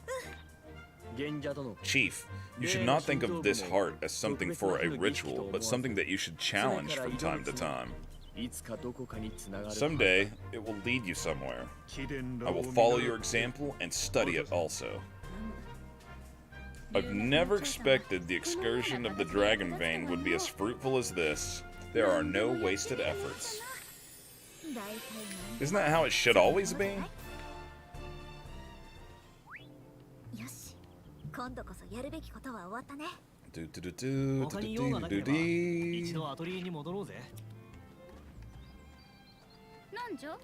賢者殿 Chief, you should not think of this heart as something for a ritual, but something that you should challenge from time to time. いつかどこかにつながる Someday, it will lead you somewhere. 貴殿 I らを will 見 follow 習 your って example and study it also. I've never expected the excursion of the Dragon Vein would be as fruitful as this. There are no wasted efforts. 大体何 Isn't that how it should always be? よし今度こそやるべきことは終わったね Do do do do 他 do に用が do なけ do れば do 一度アトリエに戻ろうぜ。なんじゃもう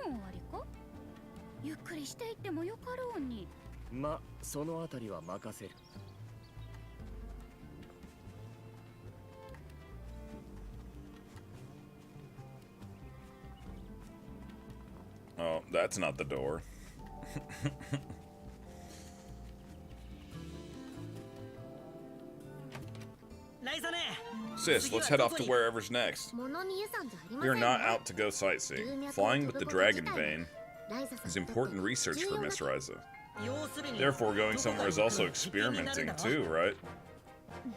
終わりかゆっくりしていってもよかろうにま、そのあたりは任せる Oh, that's not the door. Sis, let's head off to wherever's next. 物見湯山じゃありま We せ are ん not ね out to go sightseeing. Flying with the Dragon Vein is important research for Miss Ryza. Therefore, going somewhere is also experimenting too, right?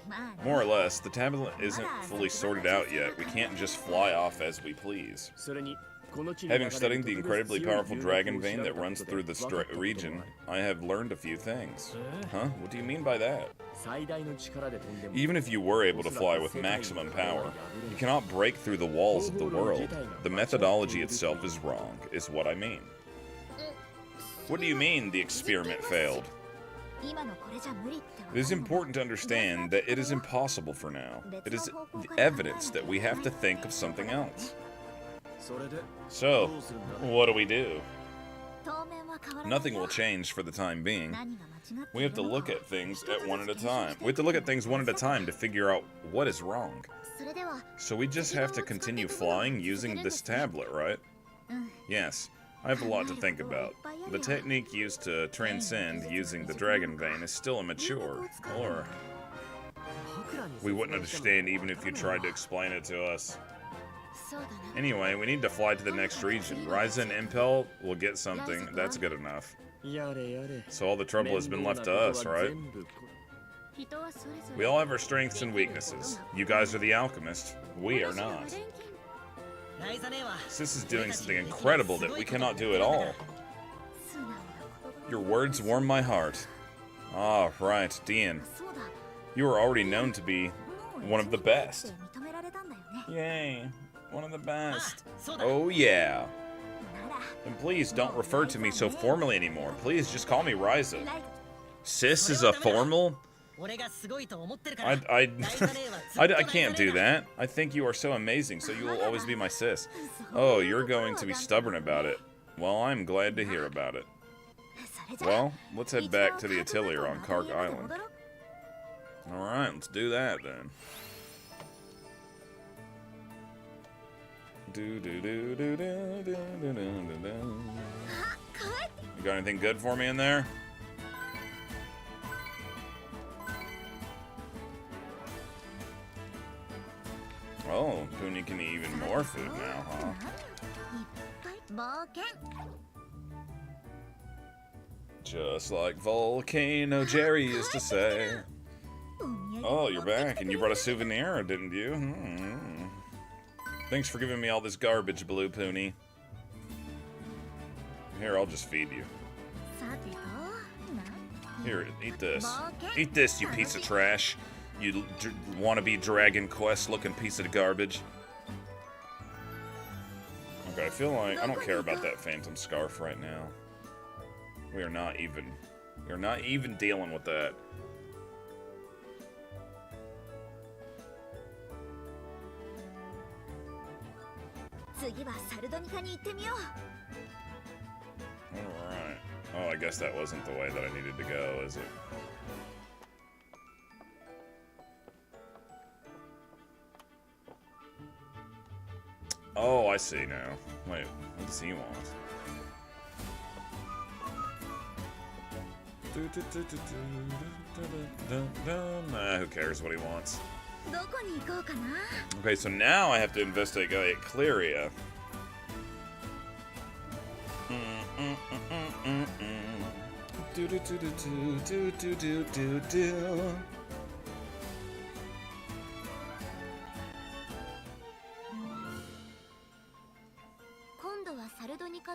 まあ More or less, the tablet isn't fully sorted out yet. We can't just fly off as we please. それに Having studied the incredibly powerful dragon vein that runs through this region, I have learned a few things. Huh? What do you mean by that? Even if you were able to fly with maximum power, you cannot break through the walls of the world. The methodology itself is wrong, is what I mean. What do you mean the experiment failed? It is important to understand that it is impossible for now. It is the evidence that we have to think of something else. So, what do we do? Nothing will change for the time being. We have to look at things one at a time. We have to look at things one at a time to figure out what is wrong. So we just have to continue flying using this tablet, right? Yes, I have a lot to think about. The technique used to transcend using the dragon vein is still immature, or we wouldn't understand even if you tried to explain it to us. Anyway, we need to fly to the next region. Ryza and Impel will get something. That's good enough. So all the trouble has been left to us, right? We all have our strengths and weaknesses. You guys are the alchemist. We are not. Sis is doing something incredible that we cannot do at all. Your words warm my heart. Ah, right, Dean. You are already known to be one of the best. Yay. One of the best. Oh, yeah. And please don't refer to me so formally anymore. Please just call me Ryza. Sis is a formal? I can't do that. I think you are so amazing, so you will always be my sis. Oh, you're going to be stubborn about it. Well, I'm glad to hear about it. Well, let's head back to the Atelier on Kark Island. Alright, let's do that then. You got anything good for me in there? Oh, Puni can eat even more food now, huh? Just like Volcano Jerry used to say. Oh, you're back, and you brought a souvenir, didn't you? Thanks for giving me all this garbage, Blue Puni. Here, I'll just feed you. Here, eat this. Eat this, you piece of trash. You wannabe Dragon Quest looking piece of garbage. Okay, I feel like I don't care about that phantom scarf right now. We're not even dealing with that. Alright. Oh, I guess that wasn't the way that I needed to go, is it? Oh, I see now. Wait, what does he want? Who cares what he wants? Okay, so now I have to investigate Cleria.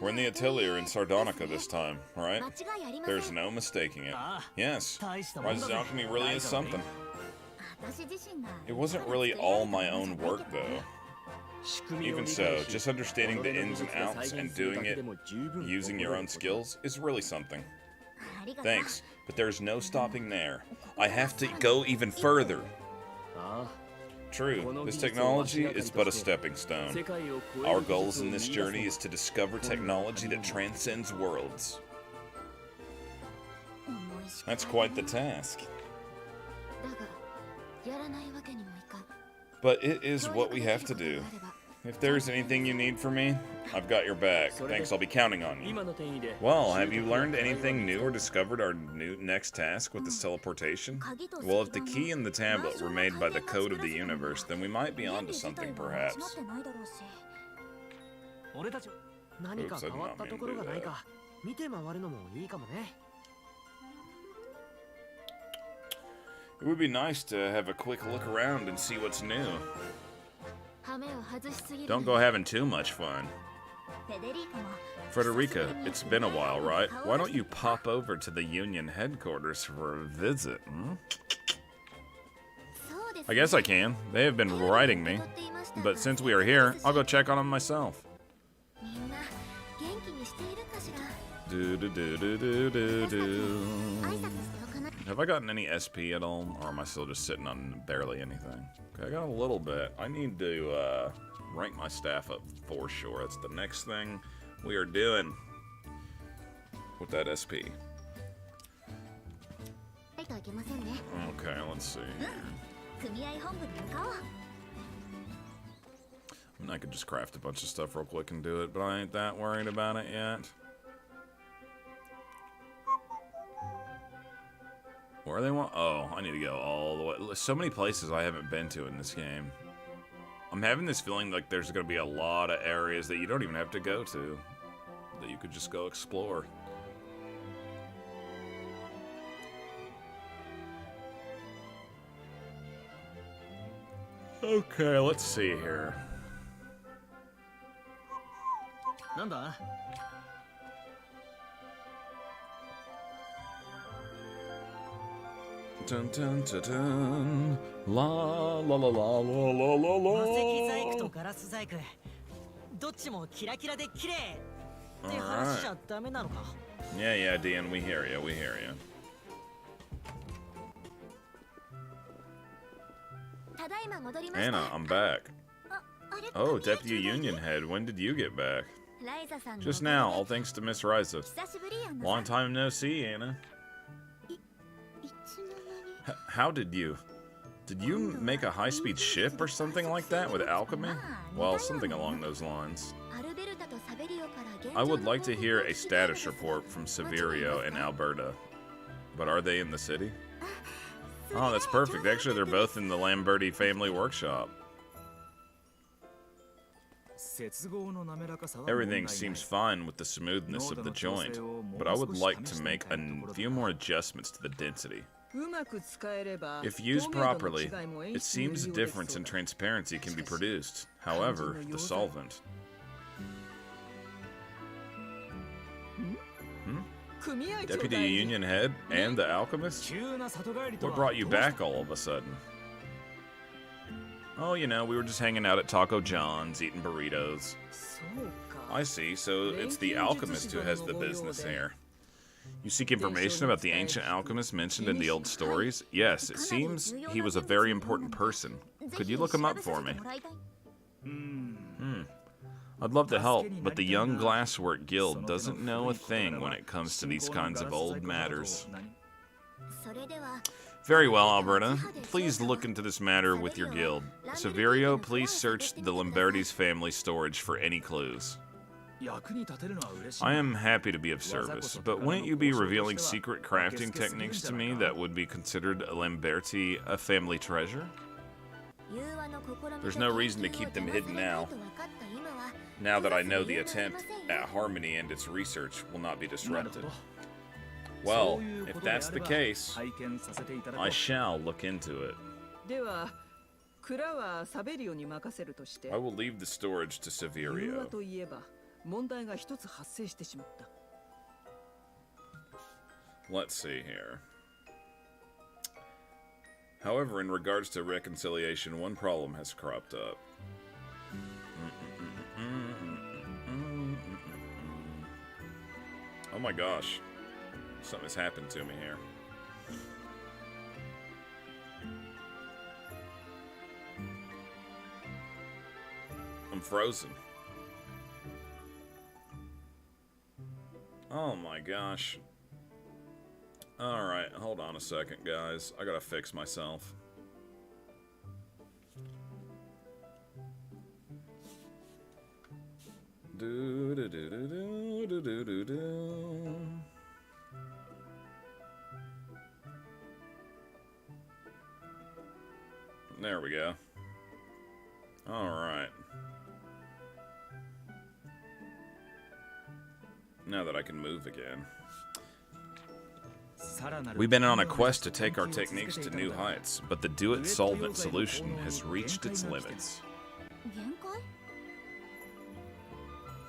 We're in the Atelier in Sardonica this time, right? There's no mistaking it. Yes, Ryza's alchemy really is something. It wasn't really all my own work, though. Even so, just understanding the ins and outs and doing it using your own skills is really something. Thanks, but there's no stopping there. I have to go even further. True, this technology is but a stepping stone. Our goals in this journey is to discover technology that transcends worlds. That's quite the task. But it is what we have to do. If there's anything you need from me, I've got your back. Thanks, I'll be counting on you. Well, have you learned anything new or discovered our next task with this teleportation? Well, if the key and the tablet were made by the code of the universe, then we might be onto something, perhaps. Oops, I did not mean to do that. It would be nice to have a quick look around and see what's new. Don't go having too much fun. Frederica, it's been a while, right? Why don't you pop over to the Union headquarters for a visit? Hmm? I guess I can. They have been writing me. But since we are here, I'll go check on them myself. Do do do do do do do. Have I gotten any SP at all? Or am I still just sitting on barely anything? Okay, I got a little bit. I need to rank my staff up for sure. That's the next thing we are doing with that SP. Okay, let's see. I mean, I could just craft a bunch of stuff real quick and do it, but I ain't that worried about it yet. Where they want? Oh, I need to go all the way. So many places I haven't been to in this game. I'm having this feeling like there's going to be a lot of areas that you don't even have to go to, that you could just go explore. Okay, let's see here. Nanda? Dun dun dun dun. La la la la la la la la. 石細工とガラス細工どっちもキラキラで綺麗って話じゃダメなのか Yeah, yeah, Dan, we hear you, we hear you. Anna, I'm back. Oh, Deputy Union Head, when did you get back? Just now, all thanks to Miss Ryza. Long time no see, Anna. How did you? Did you make a high-speed ship or something like that with alchemy? Well, something along those lines. I would like to hear a status report from Severio and Alberta. But are they in the city? Oh, that's perfect. Actually, they're both in the Lamberti family workshop. Everything seems fine with the smoothness of the joint, but I would like to make a few more adjustments to the density. If used properly, it seems a difference in transparency can be produced. However, the solvent... Deputy Union Head and the Alchemist? What brought you back all of a sudden? Oh, you know, we were just hanging out at Taco John's, eating burritos. I see, so it's the Alchemist who has the business here. You seek information about the ancient alchemist mentioned in the old stories? Yes, it seems he was a very important person. Could you look him up for me? I'd love to help, but the Young Glasswork Guild doesn't know a thing when it comes to these kinds of old matters. Very well, Alberta. Please look into this matter with your guild. Severio, please search the Lamberti's family storage for any clues. I am happy to be of service, but wouldn't you be revealing secret crafting techniques to me that would be considered a Lamberti a family treasure? There's no reason to keep them hidden now. Now that I know the attempt at harmony and its research will not be disrupted. Well, if that's the case, I shall look into it. I will leave the storage to Severio. Let's see here. However, in regards to reconciliation, one problem has cropped up. Oh my gosh. Something has happened to me here. I'm frozen. Oh my gosh. Alright, hold on a second, guys. I gotta fix myself. Do do do do do do do do do. There we go. Alright. Now that I can move again. We've been on a quest to take our techniques to new heights, but the do-it solvent solution has reached its limits.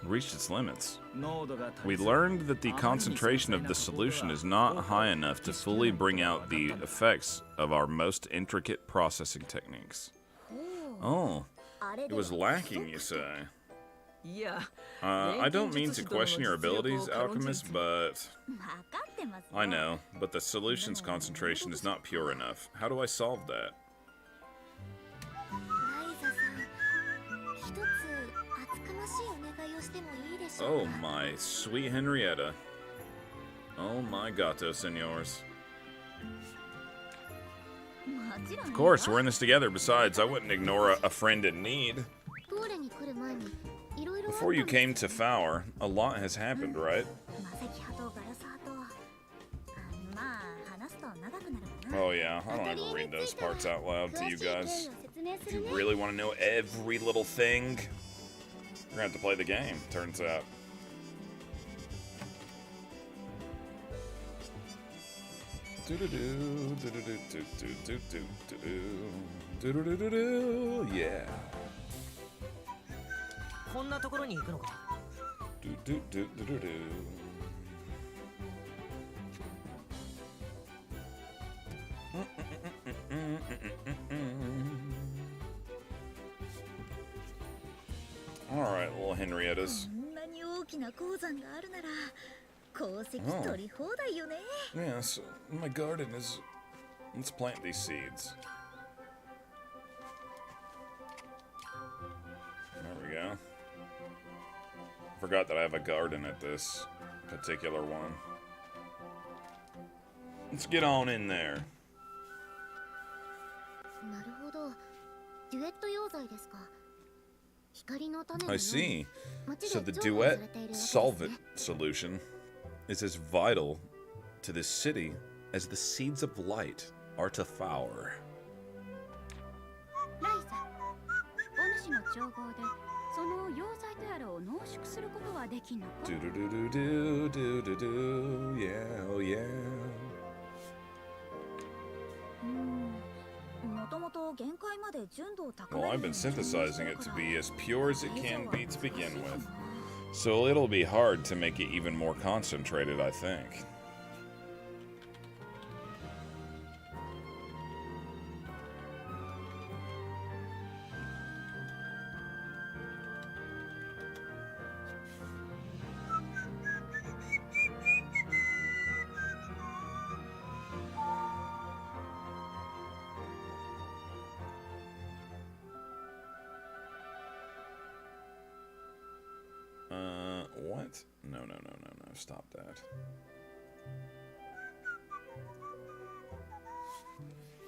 reached its limits. 濃度が足 We りず learned that the concentration of the solution is not high enough to fully bring out the effects of our most intricate processing techniques. Oh, あれ it で was lacking, you say? いや I don't mean to question your abilities, Alchemist, but 分かってますよ I know, but the solution's concentration is not pure enough. How do I solve that? ライザさん一つ厚かましいお願いをしてもいいでしょう Oh か my sweet Henrietta. Oh my gato, senors. もちろん Of course, we're in this together. Besides, I wouldn't ignore a friend in need. トーレに来る前にいろいろ Before you came to Fower, a lot has happened, right? マセキ派とガラス派とまあ話すと長くなるかな Oh yeah, I don't ever read those parts out loud to you guys. If you really want to know every little thing, you're gonna have to play the game, turns out. Yeah. こんなところに行くのか Alright, little Henrietta's. こんなに大きな鉱山があるなら鉱石取り放題よね Yes, my garden is... Let's plant these seeds. There we go. Forgot that I have a garden at this particular one. Let's get on in there. なるほどデュエット溶剤ですか光の種のよう I に see. 街 So で the 重宝さ duet れているわけです solvent ね solution is as vital to this city as the seeds of light are to Fower. ライザお主の調合でその溶剤とやらを濃縮することはできんのか Do do do do do do do do, yeah, oh yeah. もともと限界まで純度を高 Well, め I've る been ように準備して synthesizing る it か to ら be as pure as it これ以 can 上は be to begin 難しいか with. な So it'll be hard to make it even more concentrated, I think. What? No, stop that.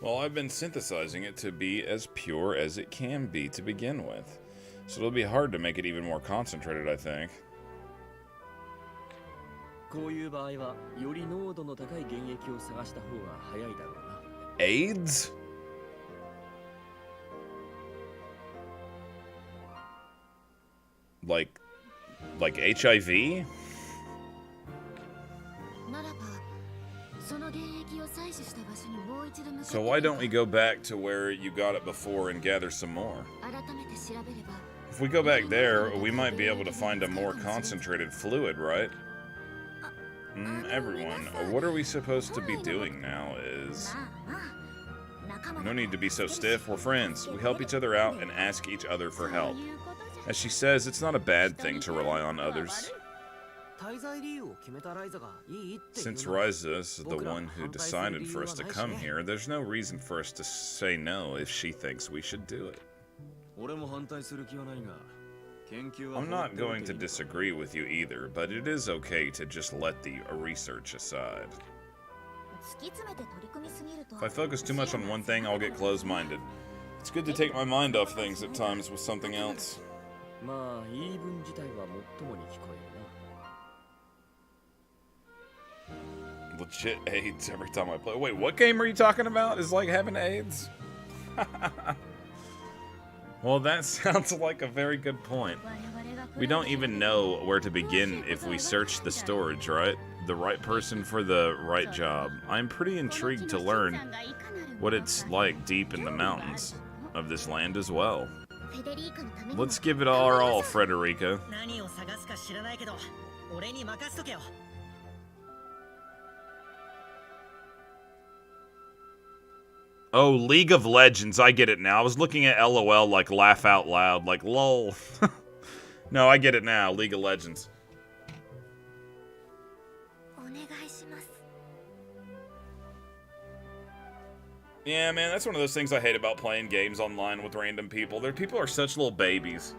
Well, I've been synthesizing it to be as pure as it can be to begin with. So it'll be hard to make it even more concentrated, I think. こういう場合はより濃度の高い原液を探した方が早いだろうな AIDS? Like HIV? ならばその原液を採取した場所にもう一度向かって So why don't we go back to where you got it before and gather some more? 改めて調べれば If we go back there, we might be able to find a more concentrated fluid, right? Everyone, what are we supposed to be doing now is... まあまあ仲間 No need to be so stiff, we're friends. We help each other out and ask each other for help. As she says, it's not a bad thing to rely on others. 滞在理由を決めたライザがいいって言う Since のは Ryza is the one who decided for us to come here, there's no reason for us to say no if she thinks we should do it. 俺も反対する気はないが研究は I'm not going to disagree with you either, but it is okay to just let the research aside. 突き詰めて取り組みすぎると If I focus too much on one thing, I'll get closed-minded. It's good to take my mind off things at times with something else. まあ言い分自体は最もに聞こえるな Legit AIDS every time I play. Wait, what game are you talking about? Is like having AIDS? Well, that sounds like a very good point. We don't even know where to begin if we search the storage, right? The right person for the right job. I'm pretty intrigued to learn what it's like deep in the mountains of this land as well. フェデリーカのために Let's give it our all, Frederica. 何を探すか知らないけど俺に任せとけよ。 Oh, League of Legends, I get it now. I was looking at LOL like laugh out loud, like lol. No, I get it now, League of Legends. お願いします。 Yeah, man, that's one of those things I hate about playing games online with random people. People are such little babies.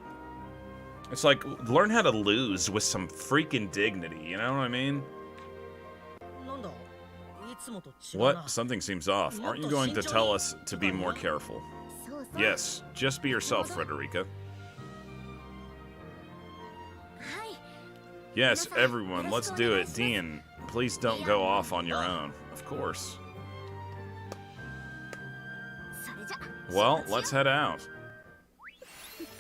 It's like, learn how to lose with some freaking dignity, you know what I mean? なんだいつもと違うな。 What? Something seems off. Aren't you going to tell us to be more careful? そうそう。 Yes, just be yourself, Frederica. はい。 Yes, everyone, let's do it. Dean, please don't go off on your own. Of course. それじゃ。 Well, let's head out.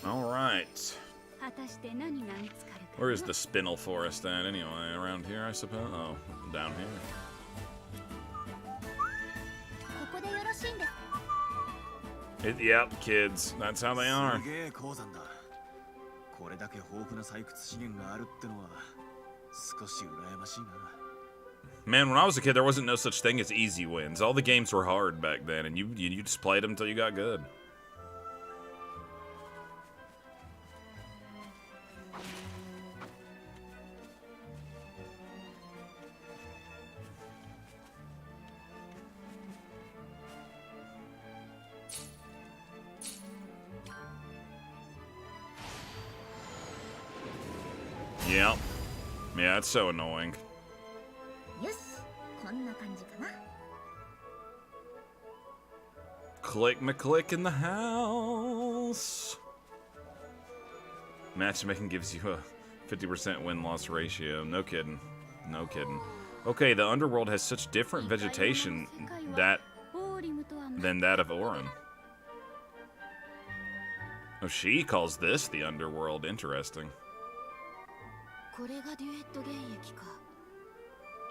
Alright. 果たして何が見つかるか Where is the Spinel Forest at anyway? Around here, I suppose? Oh, down here. ここでよろしいんです。 Yep, kids. That's how they are. すげえ鉱山だ。これだけ豊富な採掘資源があるってのは少し羨ましいな。 Man, when I was a kid, there wasn't no such thing as easy wins. All the games were hard back then, and you just played them until you got good. Yep. Yeah, it's so annoying. よし、こんな感じかな。 Click McClick in the house. Matchmaking gives you a 50% win-loss ratio. No kidding. No kidding. Okay, the underworld has such different vegetation than that of Orin. Oh, she calls this the underworld. Interesting. これがデュエット原液か。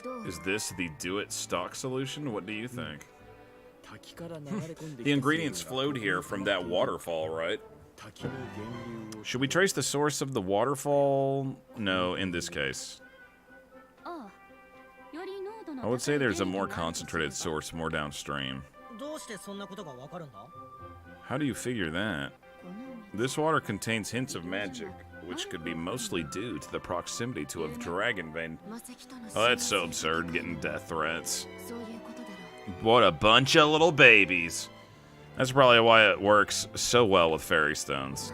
どう？ Is this the do-it stock solution? What do you think? 滝から流れ込んできた The ingredients flowed here from that waterfall, right? 滝の源流を Should we trace the source of the waterfall? No, in this case. ああより濃度の I would say 高い there's a 原 more 液があるとすれば concentrated source more downstream. どうしてそんなことがわかるんだ？ How do you figure that? この This water contains hints of magic, which could be mostly due to the proximity to a dragon vein. 魔石との Oh, that's so absurd, getting death threats. そういうことだろう。 What a bunch of little babies. That's probably why it works so well with fairy stones.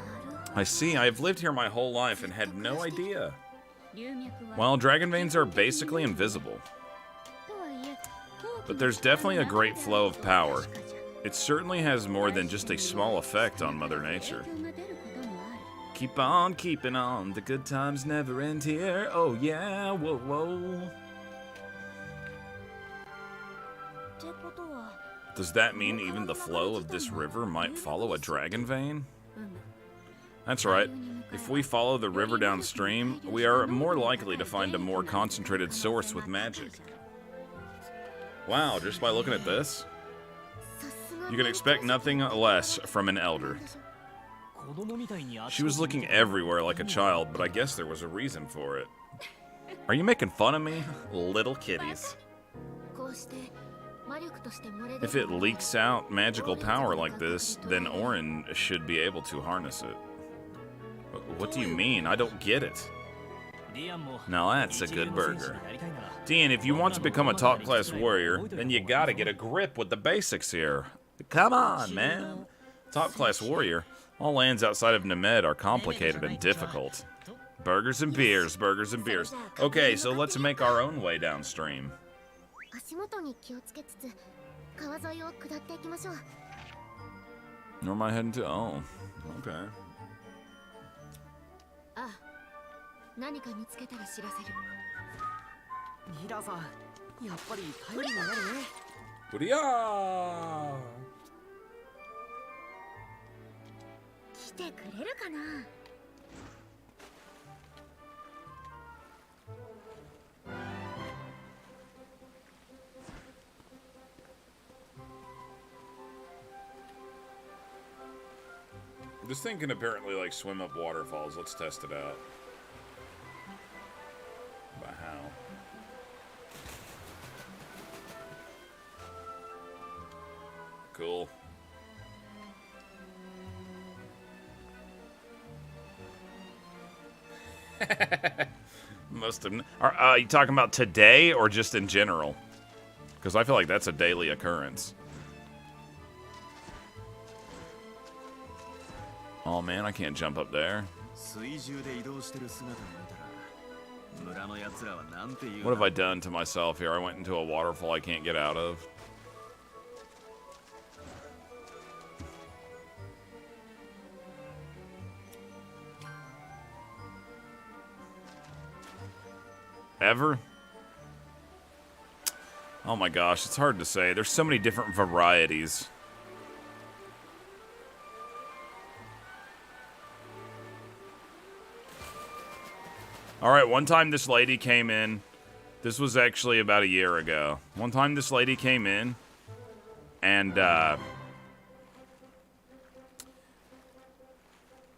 I see, I've lived here my whole life and had no idea. 流脈は Well, dragon veins are basically invisible, とはいえ but there's definitely a great flow of power. It certainly has more than just a small effect on Mother Nature. 影響が出ることもある Keep on keeping on, the good times never end here. Oh yeah, whoa, whoa. ってことは、 Does that mean even the flow of this river might follow a dragon vein? うむ That's right. If we follow the river downstream, we are more likely to find a more concentrated source with magic. Wow, just by looking at this, さすが you can expect nothing less from an elder. 子供みたいにあ She was looking everywhere like a child, but I guess there was a reason for it. Are you making fun of me? Little kitties. こうして魔力として漏れ出る If it leaks out magical power like this, then Orin should be able to harness it. What do you mean? I don't get it. ディアンも Now that's a good 一流の選手 burger. になりたいなら Dean, if you want to become a top-class warrior, then you gotta get a grip with the basics here. Come on, man. Top-class warrior? All lands outside of Nemed are complicated and difficult. Burgers and beers, burgers and beers. Okay, so let's make our own way downstream. 足元に気をつけつつ川沿いを下っていきましょう。 Where am I heading to? Oh, okay. ああ、何か見つけたら知らせる。リラさんやっぱり頼りになるね Booyah! 来てくれるかな。This thing can apparently, like, swim up waterfalls. Let's test it out. But how? Cool. Must have. Are you talking about today or just in general? Because I feel like that's a daily occurrence. Oh man, I can't jump up there. What have I done to myself here? I went into a waterfall I can't get out of. Ever? Oh my gosh, it's hard to say. There's so many different varieties. Alright, one time this lady came in. This was actually about a year ago. One time this lady came in and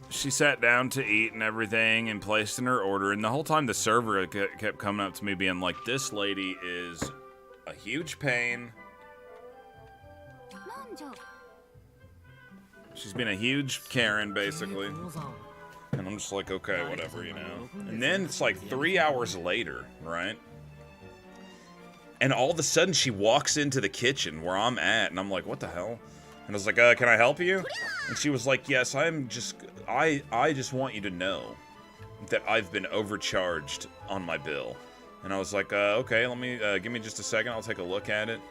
she sat down to eat and everything and placed in her order, and the whole time the server kept coming up to me being like, this lady is a huge pain. She's been a huge Karen, basically. And I'm just like, okay, whatever, you know. And then it's like 3 hours later, right? And all of a sudden she walks into the kitchen where I'm at, and I'm like, what the hell? And I was like, can I help you? And she was like, yes, I just want you to know that I've been overcharged on my bill. And I was like, okay, let me, give me just a second, I'll take a look at it.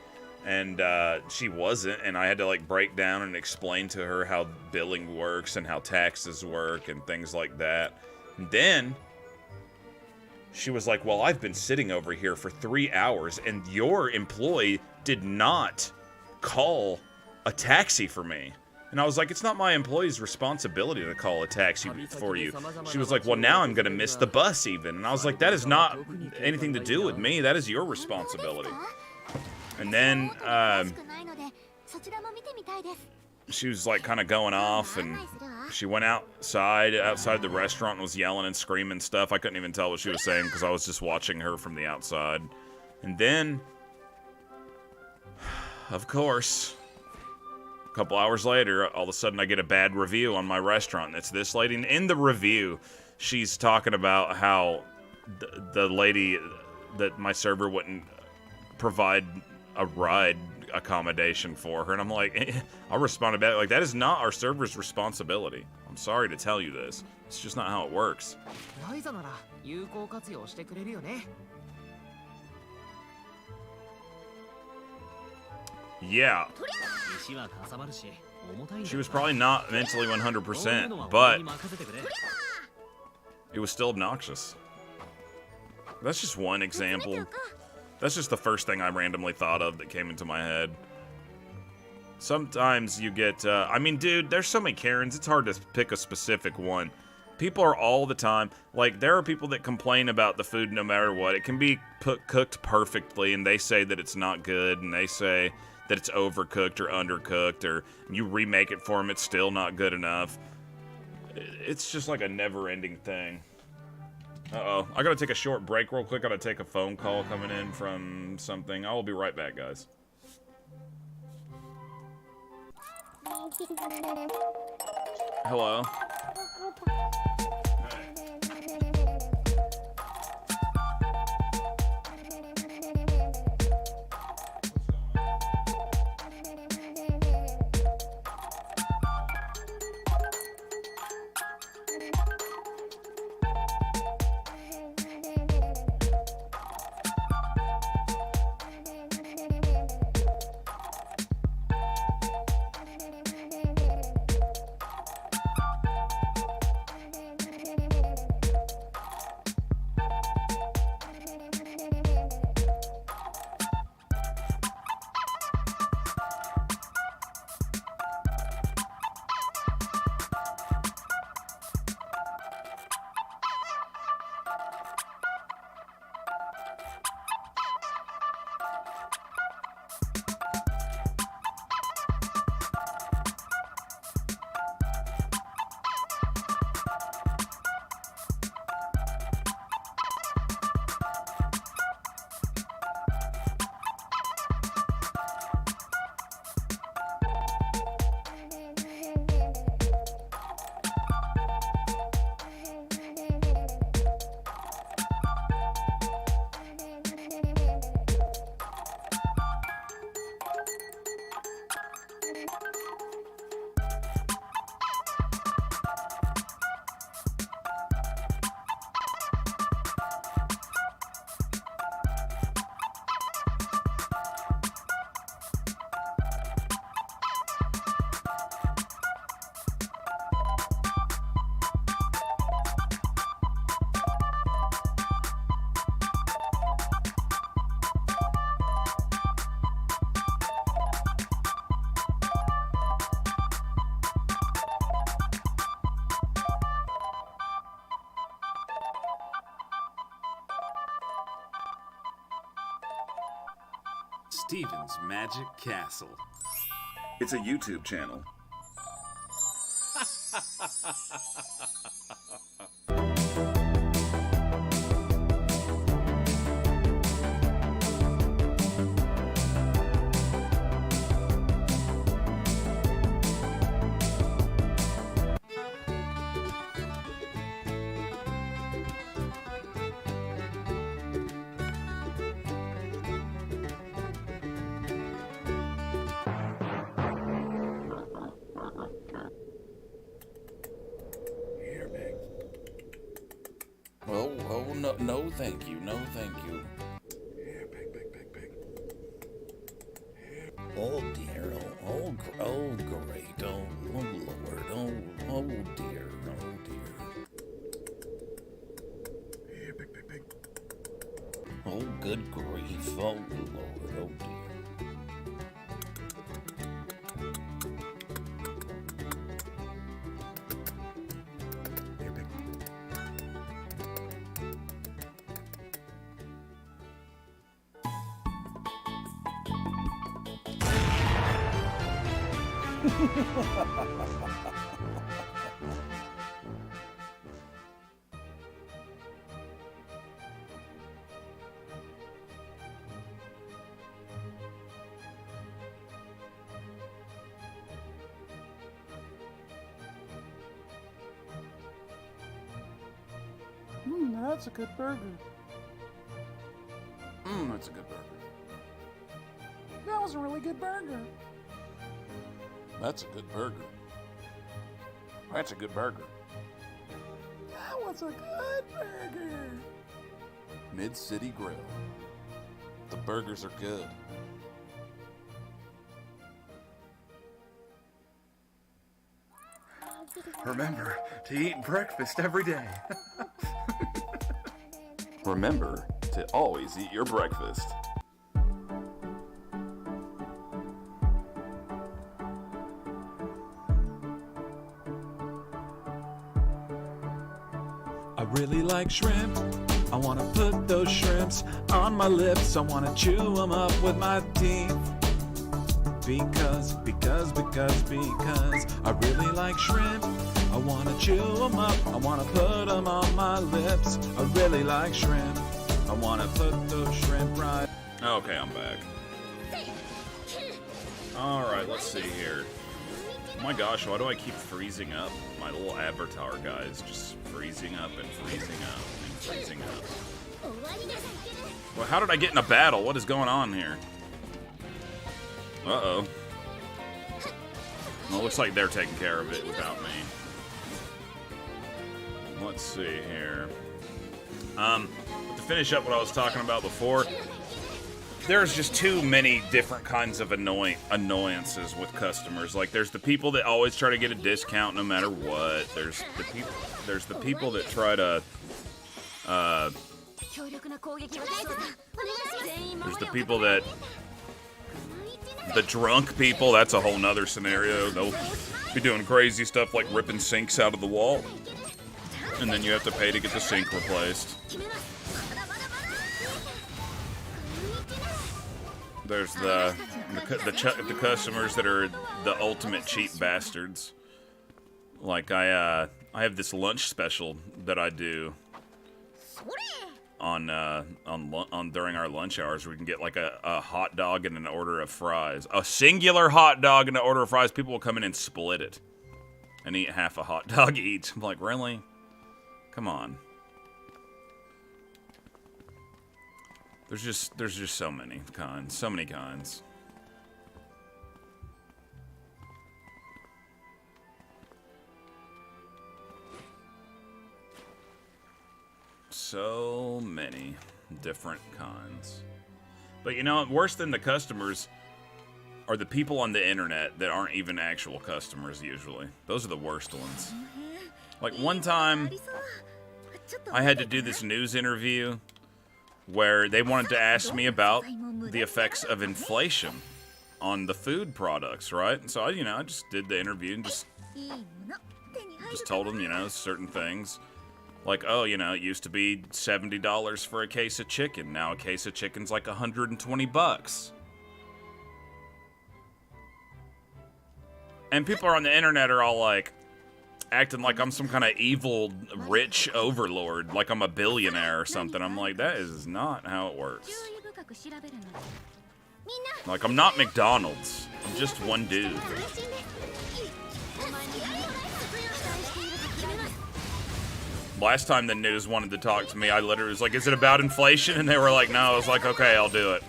And she wasn't, and I had to like break down and explain to her how billing works and how taxes work and things like that. And then she was like, well, I've been sitting over here for 3 hours and your employee did not call a taxi for me. And I was like, it's not my employee's responsibility to call a taxi for you. She was like, well, now I'm going to miss the bus even. And I was like, that is not anything to do with me. That is your responsibility. And then, she was like kind of going off, and she went outside the restaurant and was yelling and screaming stuff. I couldn't even tell what she was saying because I was just watching her from the outside. And then, of course, a couple hours later, all of a sudden I get a bad review on my restaurant. And it's this lady, and in the review, she's talking about how the lady that my server wouldn't provide a ride accommodation for her, and I'm like, I responded back like, that is not our server's responsibility. I'm sorry to tell you this. It's just not how it works. Yeah. She was probably not mentally 100%, but it was still obnoxious. That's just one example. That's just the first thing I randomly thought of that came into my head. Sometimes you get, I mean, dude, there's so many Karens, it's hard to pick a specific one. People are all the time, like, there are people that complain about the food no matter what. It can be cooked perfectly, and they say that it's not good, and they say that it's overcooked or undercooked, or you remake it for them, it's still not good enough. It's just like a never-ending thing. Uh-oh. I gotta take a short break real quick. I gotta take a phone call coming in from something. I will be right back, guys. Hello. Steven's Magic Castle. It's a YouTube channel. Here, Meg. Oh, no, thank you, no, thank you. Here, Peg. Oh dear, oh, great, oh, Lord, oh dear, oh dear. Here, Peg. Oh, good grief, oh Lord, oh dear. That's a good burger. That's a good burger. That was a really good burger. That's a good burger. That's a good burger. That was a good burger. Mid-City Grill. The burgers are good. Remember to eat breakfast every day. Remember to always eat your breakfast. I really like shrimp. I want to put those shrimps on my lips. I want to chew them up with my teeth. Because I really like shrimp. I want to chew them up. I want to put them on my lips. I really like shrimp. I want to put those shrimp right. Okay, I'm back. Alright, let's see here. Oh my gosh, why do I keep freezing up? My little avatar guys just freezing up and freezing up and freezing up. Well, how did I get in a battle? What is going on here? Uh-oh. Well, it looks like they're taking care of it without me. Let's see here. To finish up what I was talking about before, there's just too many different kinds of annoyances with customers. Like, there's the people that always try to get a discount no matter what. There's the people that try to there's the people that the drunk people. That's a whole nother scenario. They'll be doing crazy stuff like ripping sinks out of the wall, and then you have to pay to get the sink replaced. There's the customers that are the ultimate cheap bastards. Like I have this lunch special that I do on during our lunch hours. We can get like a hot dog and an order of fries, a singular hot dog and an order of fries. People will come in and split it and eat half a hot dog each. I'm like, really? Come on. There's just so many kinds. So many kinds. So many different kinds. But you know, worse than the customers are the people on the internet that aren't even actual customers usually. Those are the worst ones. Like one time, I had to do this news interview where they wanted to ask me about the effects of inflation on the food products, right? And so I just did the interview and just told them, certain things. Like, oh, it used to be $70 for a case of chicken. Now a case of chicken's like $120. And people on the internet are all like, acting like I'm some kind of evil, rich overlord, like I'm a billionaire or something. I'm like, that is not how it works. Like, I'm not McDonald's. I'm just one dude. Last time the news wanted to talk to me, I literally was like, is it about inflation? And they were like, no. I was like, okay, I'll do it.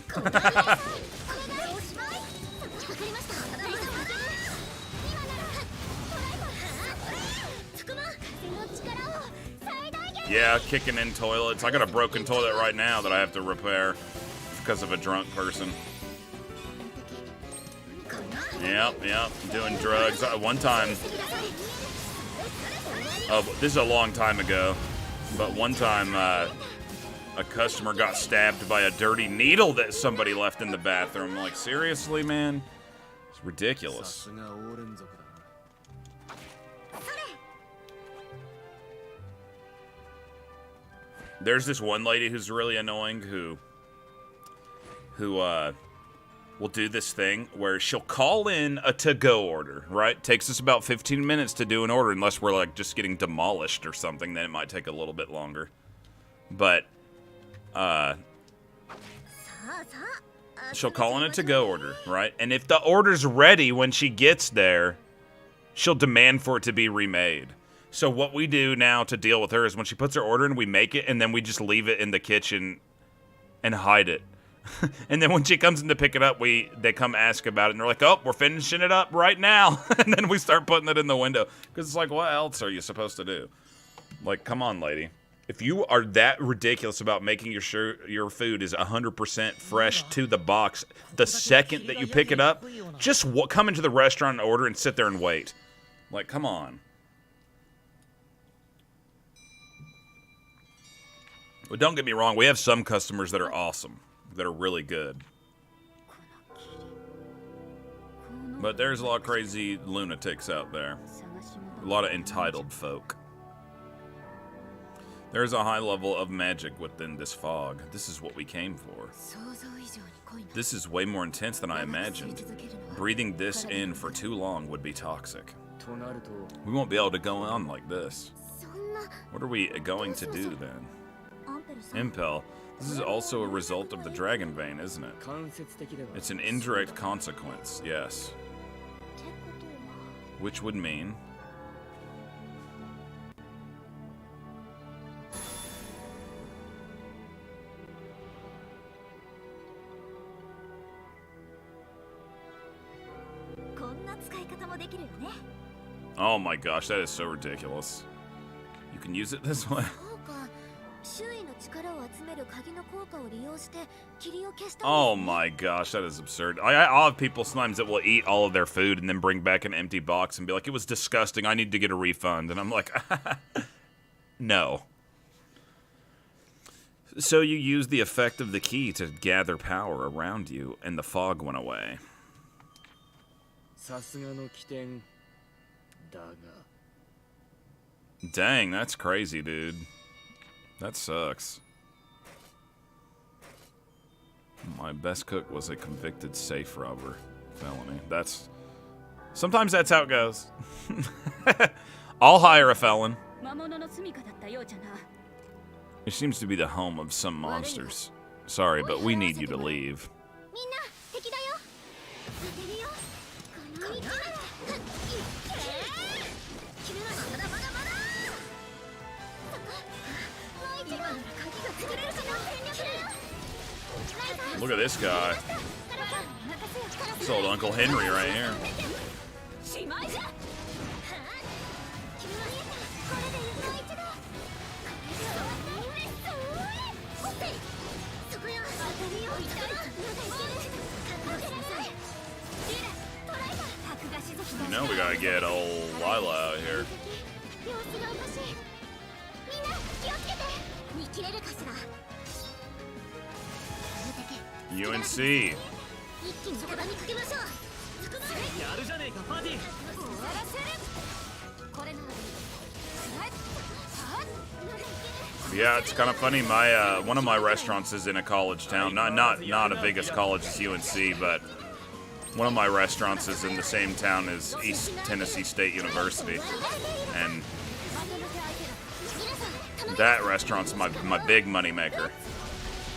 Yeah, kicking in toilets. I got a broken toilet right now that I have to repair because of a drunk person. Yep, doing drugs. One time, this is a long time ago, but one time a customer got stabbed by a dirty needle that somebody left in the bathroom. I'm like, seriously, man? It's ridiculous. There's this one lady who's really annoying who will do this thing where she'll call in a to-go order, right? Takes us about 15 minutes to do an order unless we're like just getting demolished or something, then it might take a little bit longer. But she'll call in a to-go order, right? And if the order's ready when she gets there, she'll demand for it to be remade. So what we do now to deal with her is when she puts her order in, we make it, and then we just leave it in the kitchen and hide it. And then when she comes in to pick it up, they come ask about it, and they're like, oh, we're finishing it up right now. And then we start putting it in the window. Because it's like, what else are you supposed to do? Like, come on, lady. If you are that ridiculous about making your food is 100% fresh to the box, the second that you pick it up, just come into the restaurant and order and sit there and wait. Like, come on. But don't get me wrong, we have some customers that are awesome, that are really good. But there's a lot of crazy lunatics out there. A lot of entitled folk. There's a high level of magic within this fog. This is what we came for. This is way more intense than I imagined. Breathing this in for too long would be toxic. We won't be able to go on like this. What are we going to do then? Impel. This is also a result of the dragon vein, isn't it? It's an indirect consequence, yes. Which would mean... Oh my gosh, that is so ridiculous. You can use it this way. Oh my gosh, that is absurd. I'll have people sometimes that will eat all of their food and then bring back an empty box and be like, it was disgusting, I need to get a refund. And I'm like, no. So you used the effect of the key to gather power around you, and the fog went away. Dang, that's crazy, dude. That sucks. My best cook was a convicted safe robber. Felony. Sometimes that's how it goes. I'll hire a felon. It seems to be the home of some monsters. Sorry, but we need you to leave. Look at this guy. This old Uncle Henry right here. You know we gotta get old Lila out here. UNC. Yeah, it's kind of funny. My one of my restaurants is in a college town. Not the biggest college is UNC, but One of my restaurants is in the same town as East Tennessee State University, and that restaurant's my big money maker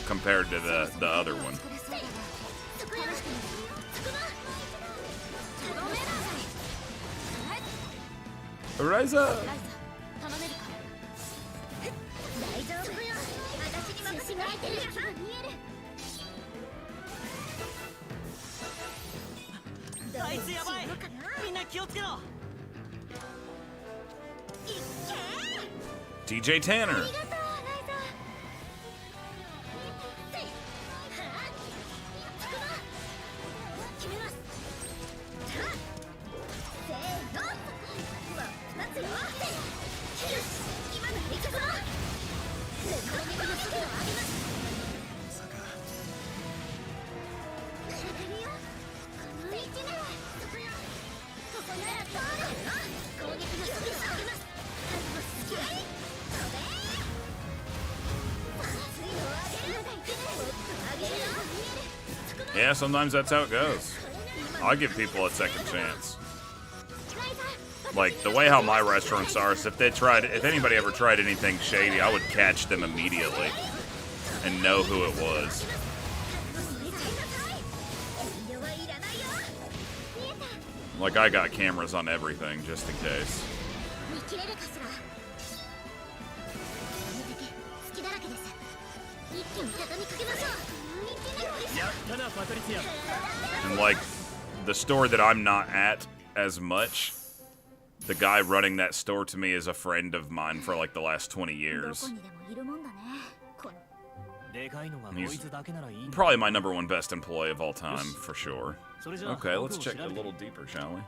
compared to the other one. Ryza! DJ Tanner. Yeah, sometimes that's how it goes. I give people a second chance. Like, the way how my restaurants are is if anybody ever tried anything shady, I would catch them immediately and know who it was. Like, I got cameras on everything, just in case. And like, the store that I'm not at as much, the guy running that store to me is a friend of mine for like the last 20 years. He's probably my #1 best employee of all time, for sure. Okay, let's check a little deeper, shall we?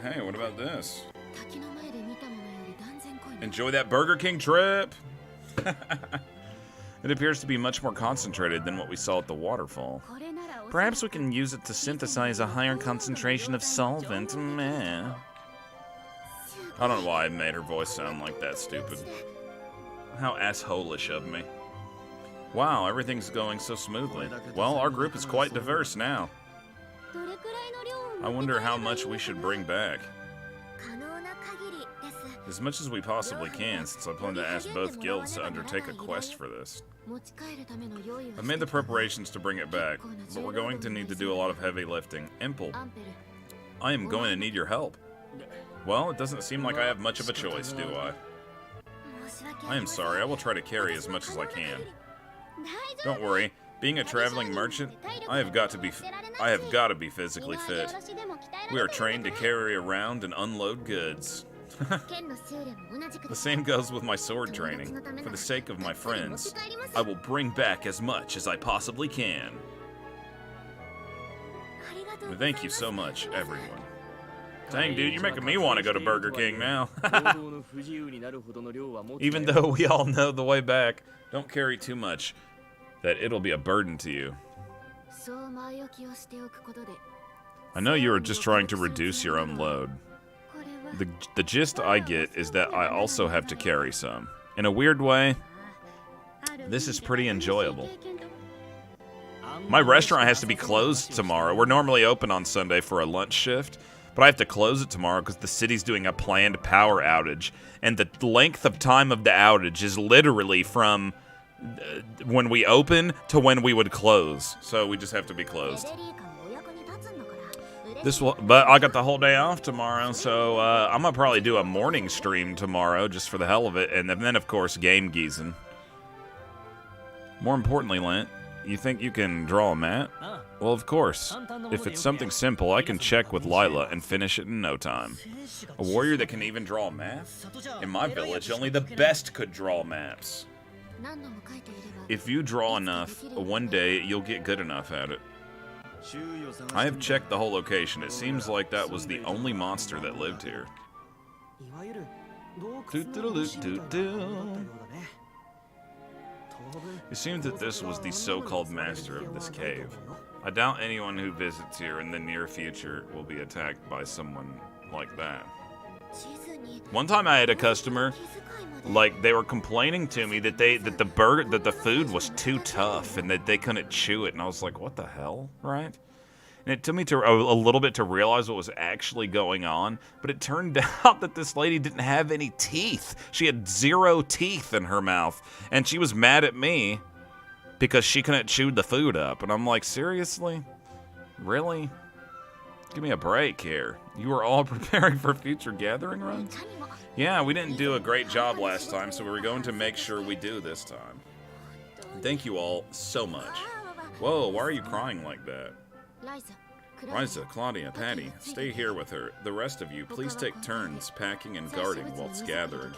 Hey, what about this? Enjoy that Burger King trip! It appears to be much more concentrated than what we saw at the waterfall. Perhaps we can use it to synthesize a higher concentration of solvent. Meh. I don't know why I made her voice sound like that stupid. How asshole-ish of me. Wow, everything's going so smoothly. Well, our group is quite diverse now. I wonder how much we should bring back. As much as we possibly can, since I plan to ask both guilds to undertake a quest for this. I've made the preparations to bring it back, but we're going to need to do a lot of heavy lifting. Impel, I am going to need your help. Well, it doesn't seem like I have much of a choice, do I? I am sorry, I will try to carry as much as I can. Don't worry, being a traveling merchant, I have got to be physically fit. We are trained to carry around and unload goods. The same goes with my sword training. For the sake of my friends, I will bring back as much as I possibly can. Thank you so much, everyone. Dang, dude, you're making me want to go to Burger King now. Even though we all know the way back, don't carry too much, that it'll be a burden to you. I know you are just trying to reduce your own load. The gist I get is that I also have to carry some. In a weird way, this is pretty enjoyable. My restaurant has to be closed tomorrow. We're normally open on Sunday for a lunch shift, but I have to close it tomorrow because the city's doing a planned power outage. And the length of time of the outage is literally from when we open to when we would close. So we just have to be closed. But I got the whole day off tomorrow, so I'm gonna probably do a morning stream tomorrow just for the hell of it, and then of course game geezing. More importantly, Lent, you think you can draw a map? Well, of course. If it's something simple, I can check with Lila and finish it in no time. A warrior that can even draw a map? In my village, only the best could draw maps. If you draw enough, one day you'll get good enough at it. I have checked the whole location. It seems like that was the only monster that lived here. It seems that this was the so-called master of this cave. I doubt anyone who visits here in the near future will be attacked by someone like that. One time I had a customer, like, they were complaining to me that the food was too tough and that they couldn't chew it, and I was like, what the hell, right? And it took me a little bit to realize what was actually going on, but it turned out that this lady didn't have any teeth. She had 0 teeth in her mouth, and she was mad at me because she couldn't chew the food up. And I'm like, seriously? Really? Give me a break here. You were all preparing for future gathering runs? Yeah, we didn't do a great job last time, so we're going to make sure we do this time. Thank you all so much. Whoa, why are you crying like that? Ryza, Claudia, Patty, stay here with her. The rest of you, please take turns packing and guarding while it's gathering.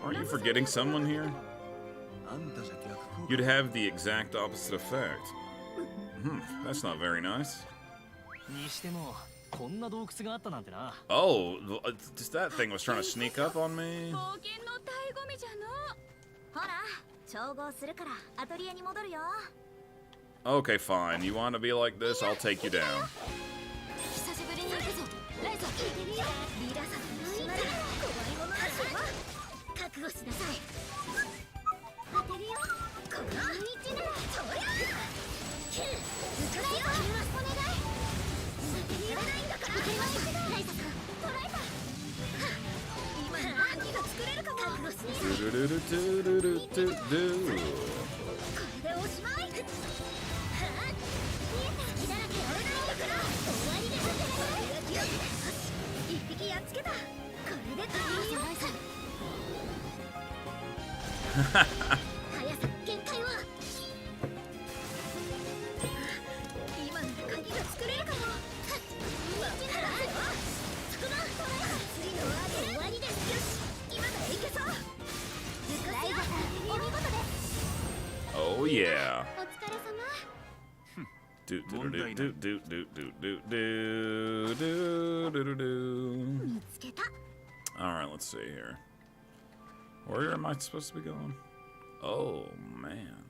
Aren't you forgetting someone here? You'd have the exact opposite effect. That's not very nice. Oh, just that thing was trying to sneak up on me. Okay, fine. You want to be like this? I'll take you down. Oh yeah. Alright, let's see here. Where am I supposed to be going? Oh, man.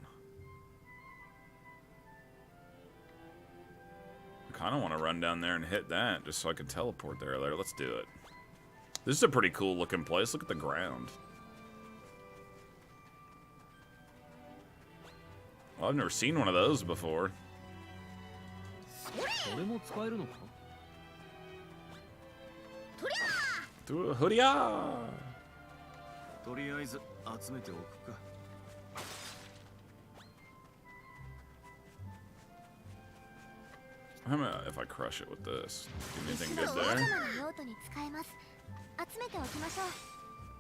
I kind of want to run down there and hit that just so I can teleport there. Let's do it. This is a pretty cool looking place. Look at the ground. Well, I've never seen one of those before. Hurrah! How about if I crush it with this? Anything good there?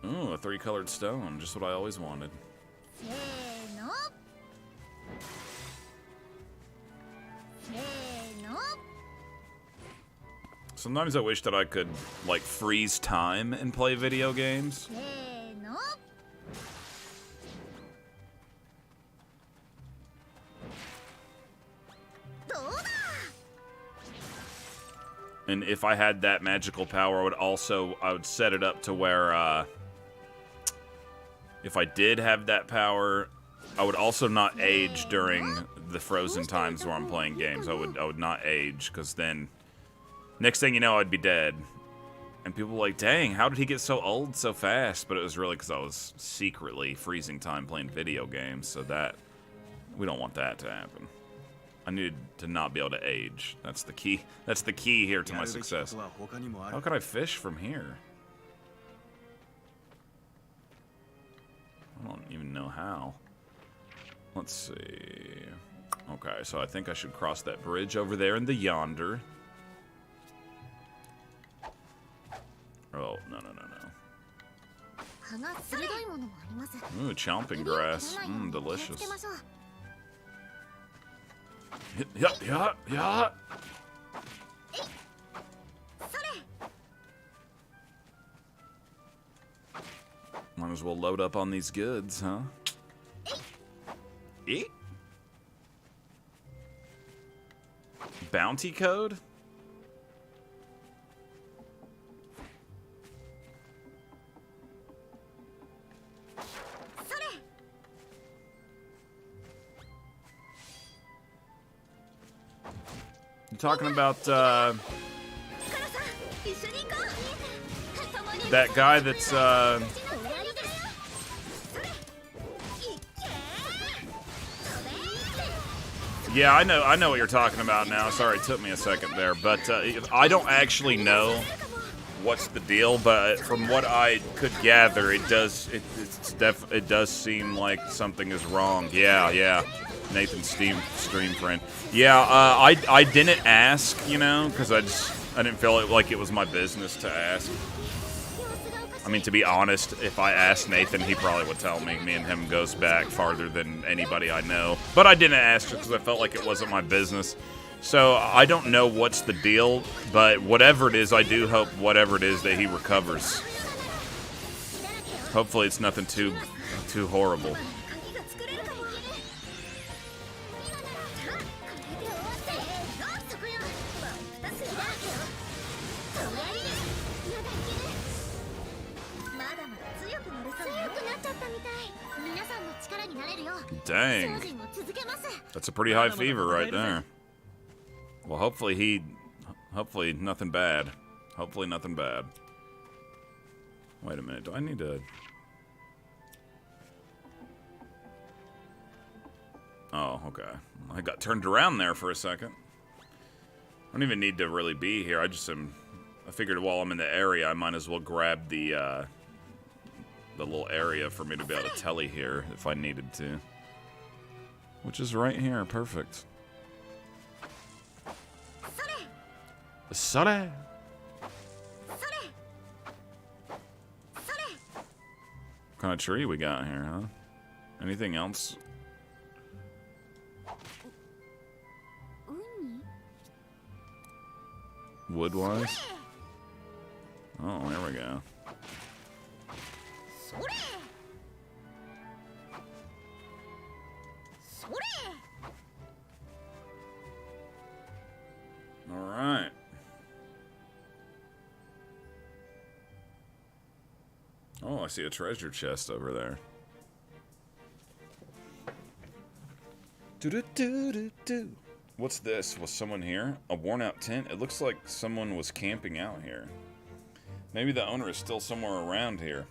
Ooh, a 3-colored stone. Just what I always wanted. Sometimes I wish that I could, like, freeze time and play video games. And if I had that magical power, I would set it up to where, if I did have that power, I would also not age during the frozen times where I'm playing games. I would not age, because then, next thing you know, I'd be dead. And people were like, dang, how did he get so old so fast? But it was really because I was secretly freezing time playing video games, so that, we don't want that to happen. I needed to not be able to age. That's the key. That's the key here to my success. How could I fish from here? I don't even know how. Let's see. Okay, so I think I should cross that bridge over there in the yonder. Oh, no. Ooh, chomping grass. Delicious. Yeah. Might as well load up on these goods, huh? Eat. Bounty code? You talking about, that guy that's yeah, I know what you're talking about now. Sorry, it took me a second there, but I don't actually know what's the deal, but from what I could gather, it does seem like something is wrong. Yeah. Nathan's stream friend. Yeah, I didn't ask, you know, because I didn't feel like it was my business to ask. I mean, to be honest, if I asked Nathan, he probably would tell me. Me and him goes back farther than anybody I know. But I didn't ask because I felt like it wasn't my business. So I don't know what's the deal, but whatever it is, I do hope whatever it is that he recovers. Hopefully it's nothing too horrible. Dang. That's a pretty high fever right there. Well, hopefully nothing bad. Hopefully nothing bad. Wait a minute, do I need to... Oh, okay. I got turned around there for a second. I don't even need to really be here. I figured while I'm in the area, I might as well grab the little area for me to be able to tele here if I needed to. Which is right here, perfect. Sore! What kind of tree we got here, huh? Anything else? Wood-wise? Oh, there we go. Alright. Oh, I see a treasure chest over there. Do-do-do-do-do. What's this? Was someone here? A worn-out tent? It looks like someone was camping out here. Maybe the owner is still somewhere around here.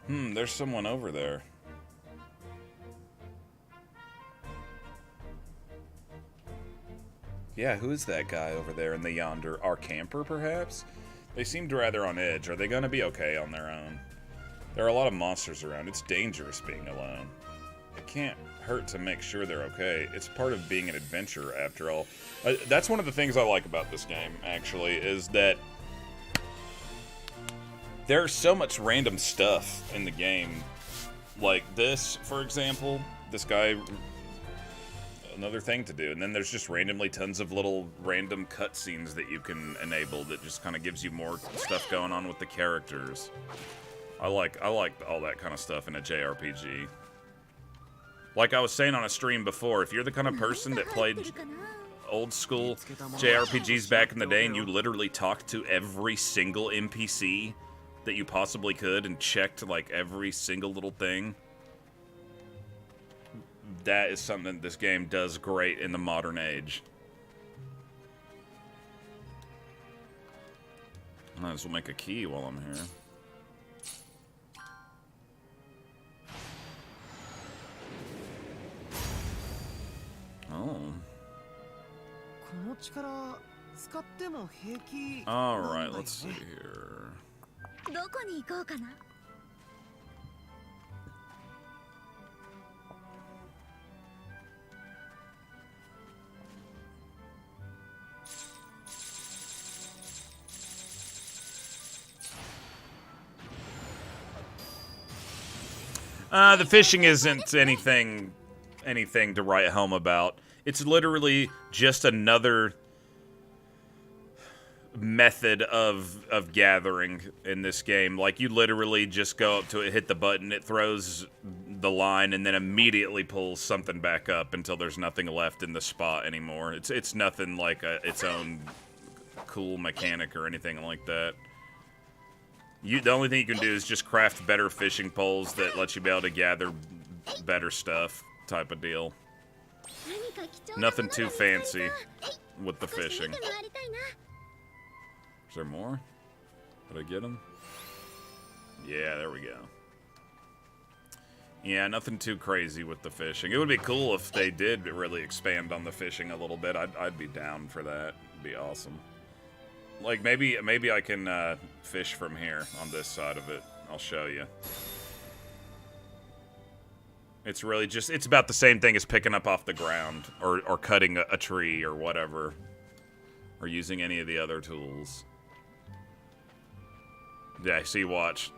There's someone over there. Yeah, who is that guy over there in the yonder? Our camper, perhaps? They seemed rather on edge. Are they going to be okay on their own? There are a lot of monsters around. It's dangerous being alone. It can't hurt to make sure they're okay. It's part of being an adventurer, after all. That's one of the things I like about this game, actually, is that there's so much random stuff in the game. Like this, for example. This guy... Another thing to do, and then there's just randomly tons of little random cutscenes that you can enable that just kind of gives you more stuff going on with the characters. I like all that kind of stuff in a JRPG. Like I was saying on a stream before, if you're the kind of person that played old school JRPGs back in the day and you literally talked to every single NPC that you possibly could and checked like every single little thing, that is something this game does great in the modern age. Might as well make a key while I'm here. Oh. Alright, let's see here. The fishing isn't anything to write home about. It's literally just another method of gathering in this game. Like, you literally just go up to it, hit the button, it throws the line, and then immediately pulls something back up until there's nothing left in the spot anymore. It's nothing like its own cool mechanic or anything like that. The only thing you can do is just craft better fishing poles that let you be able to gather better stuff, type of deal. Nothing too fancy with the fishing. Is there more? Did I get them? Yeah, there we go. Yeah, nothing too crazy with the fishing. It would be cool if they did really expand on the fishing a little bit. I'd be down for that. It'd be awesome. Like, maybe I can fish from here on this side of it. I'll show you. It's really just, it's about the same thing as picking up off the ground or cutting a tree or whatever. Or using any of the other tools. Yeah, see, watch.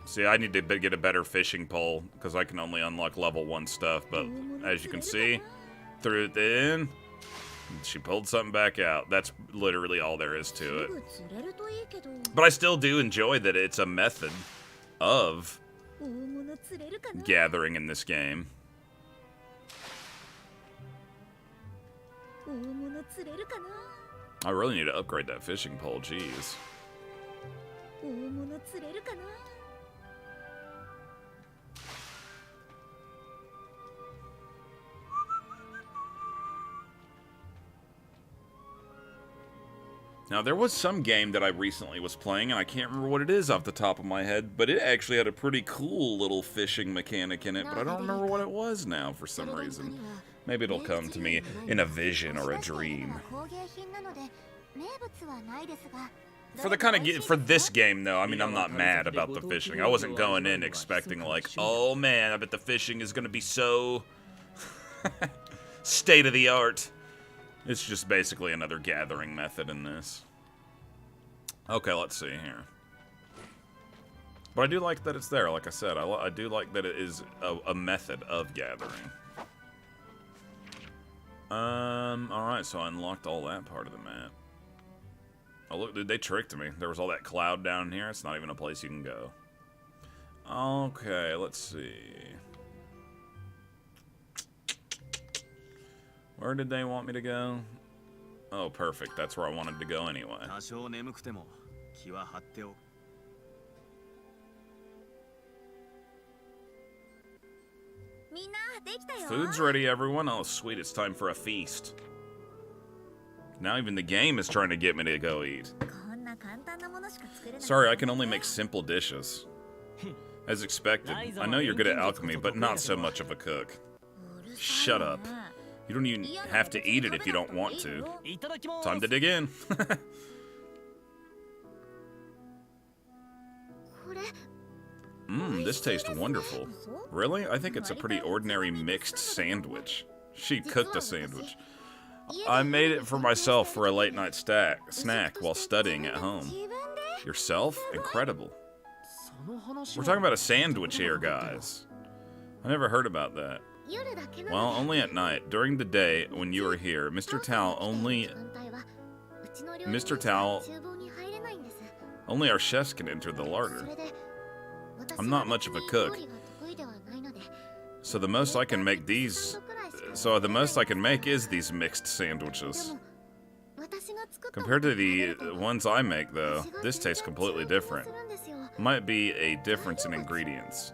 See, I need to get a better fishing pole because I can only unlock level 1 stuff. But as you can see, threw it in. She pulled something back out. That's literally all there is to it. But I still do enjoy that it's a method of gathering in this game. I really need to upgrade that fishing pole, jeez. Now, there was some game that I recently was playing, and I can't remember what it is off the top of my head, but it actually had a pretty cool little fishing mechanic in it, but I don't remember what it was now for some reason. Maybe it'll come to me in a vision or a dream. For the kind of for this game, though, I mean, I'm not mad about the fishing. I wasn't going in expecting, like, oh man, I bet the fishing is going to be so state-of-the-art. It's just basically another gathering method in this. Okay, let's see here. But I do like that it's there, like I said. I do like that it is a method of gathering. Alright, so I unlocked all that part of the map. Oh, look, dude, they tricked me. There was all that cloud down here. It's not even a place you can go. Okay, let's see. Where did they want me to go? Oh, perfect. That's where I wanted to go anyway. Food's ready, everyone. Oh, sweet. It's time for a feast. Now even the game is trying to get me to go eat. Sorry, I can only make simple dishes. As expected. I know you're good at alchemy, but not so much of a cook. Shut up. You don't even have to eat it if you don't want to. Time to dig in. This tastes wonderful. Really? I think it's a pretty ordinary mixed sandwich. She cooked a sandwich. I made it for myself for a late night snack while studying at home. Yourself? Incredible. We're talking about a sandwich here, guys. I never heard about that. Well, only at night. During the day, when you are here, Mr. Tao, only our chefs can enter the larder. I'm not much of a cook. So the most I can make is these mixed sandwiches. Compared to the ones I make, though, this tastes completely different. Might be a difference in ingredients.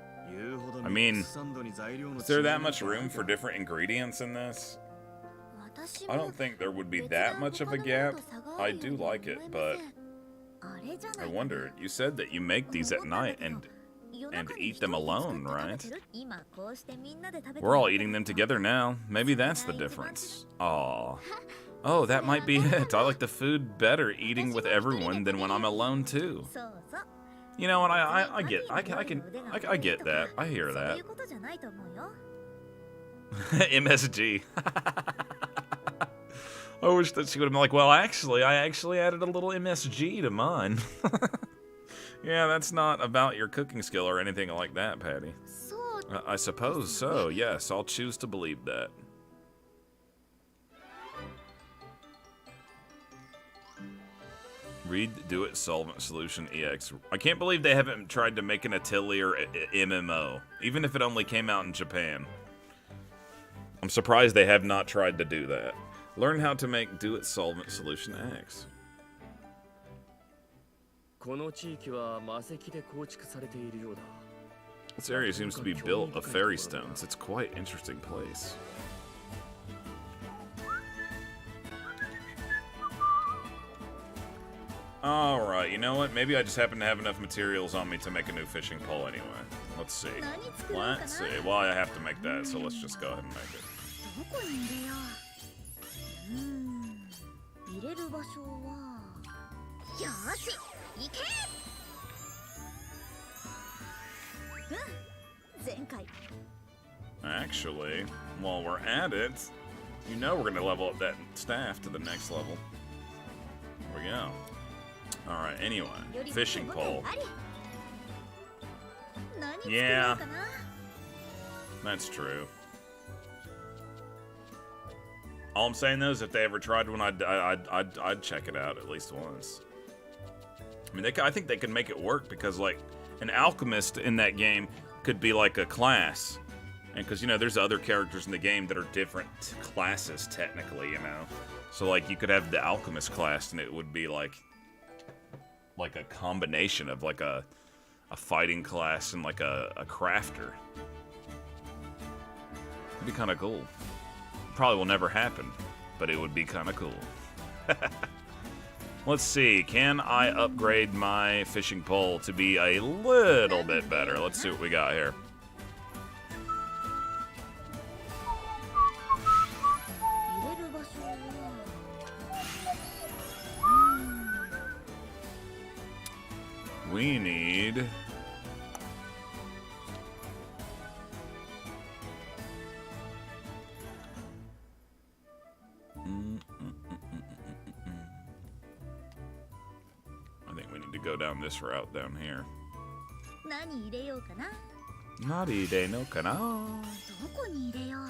I mean, is there that much room for different ingredients in this? I don't think there would be that much of a gap. I do like it, but I wonder, you said that you make these at night and eat them alone, right? We're all eating them together now. Maybe that's the difference. Aww. Oh, that might be it. I like the food better eating with everyone than when I'm alone too. You know what? I get that. I hear that. MSG. I wish that she would have been like, well, actually, I added a little MSG to mine. Yeah, that's not about your cooking skill or anything like that, Patty. I suppose so. Yes, I'll choose to believe that. Read Do It Solvent Solution EX. I can't believe they haven't tried to make an Atelier MMO, even if it only came out in Japan. I'm surprised they have not tried to do that. Learn how to make Do It Solvent Solution X. This area seems to be built of fairy stones. It's quite an interesting place. Alright, you know what? Maybe I just happen to have enough materials on me to make a new fishing pole anyway. Let's see. Let's see. Well, I have to make that, so let's just go ahead and make it. どこに入れよう。入れる場所は。よーし、行け。前回。 Actually, while we're at it, you know we're gonna level up that staff to the next level. There we go. Alright, anyway, fishing pole. Yeah, that's true. All I'm saying though is if they ever tried one, I'd check it out at least once. I mean, I think they could make it work because like an alchemist in that game could be like a class. And because, you know, there's other characters in the game that are different classes, technically, you know. So, like, you could have the Alchemist class, and it would be, like a combination of, like, a fighting class and, like, a crafter. It'd be kind of cool. Probably will never happen, but it would be kind of cool. Let's see. Can I upgrade my fishing pole to be a little bit better? Let's see what we got here. We need... I think we need to go down this route down here. 何入れようかな。何入れのかな。どこに入れよう。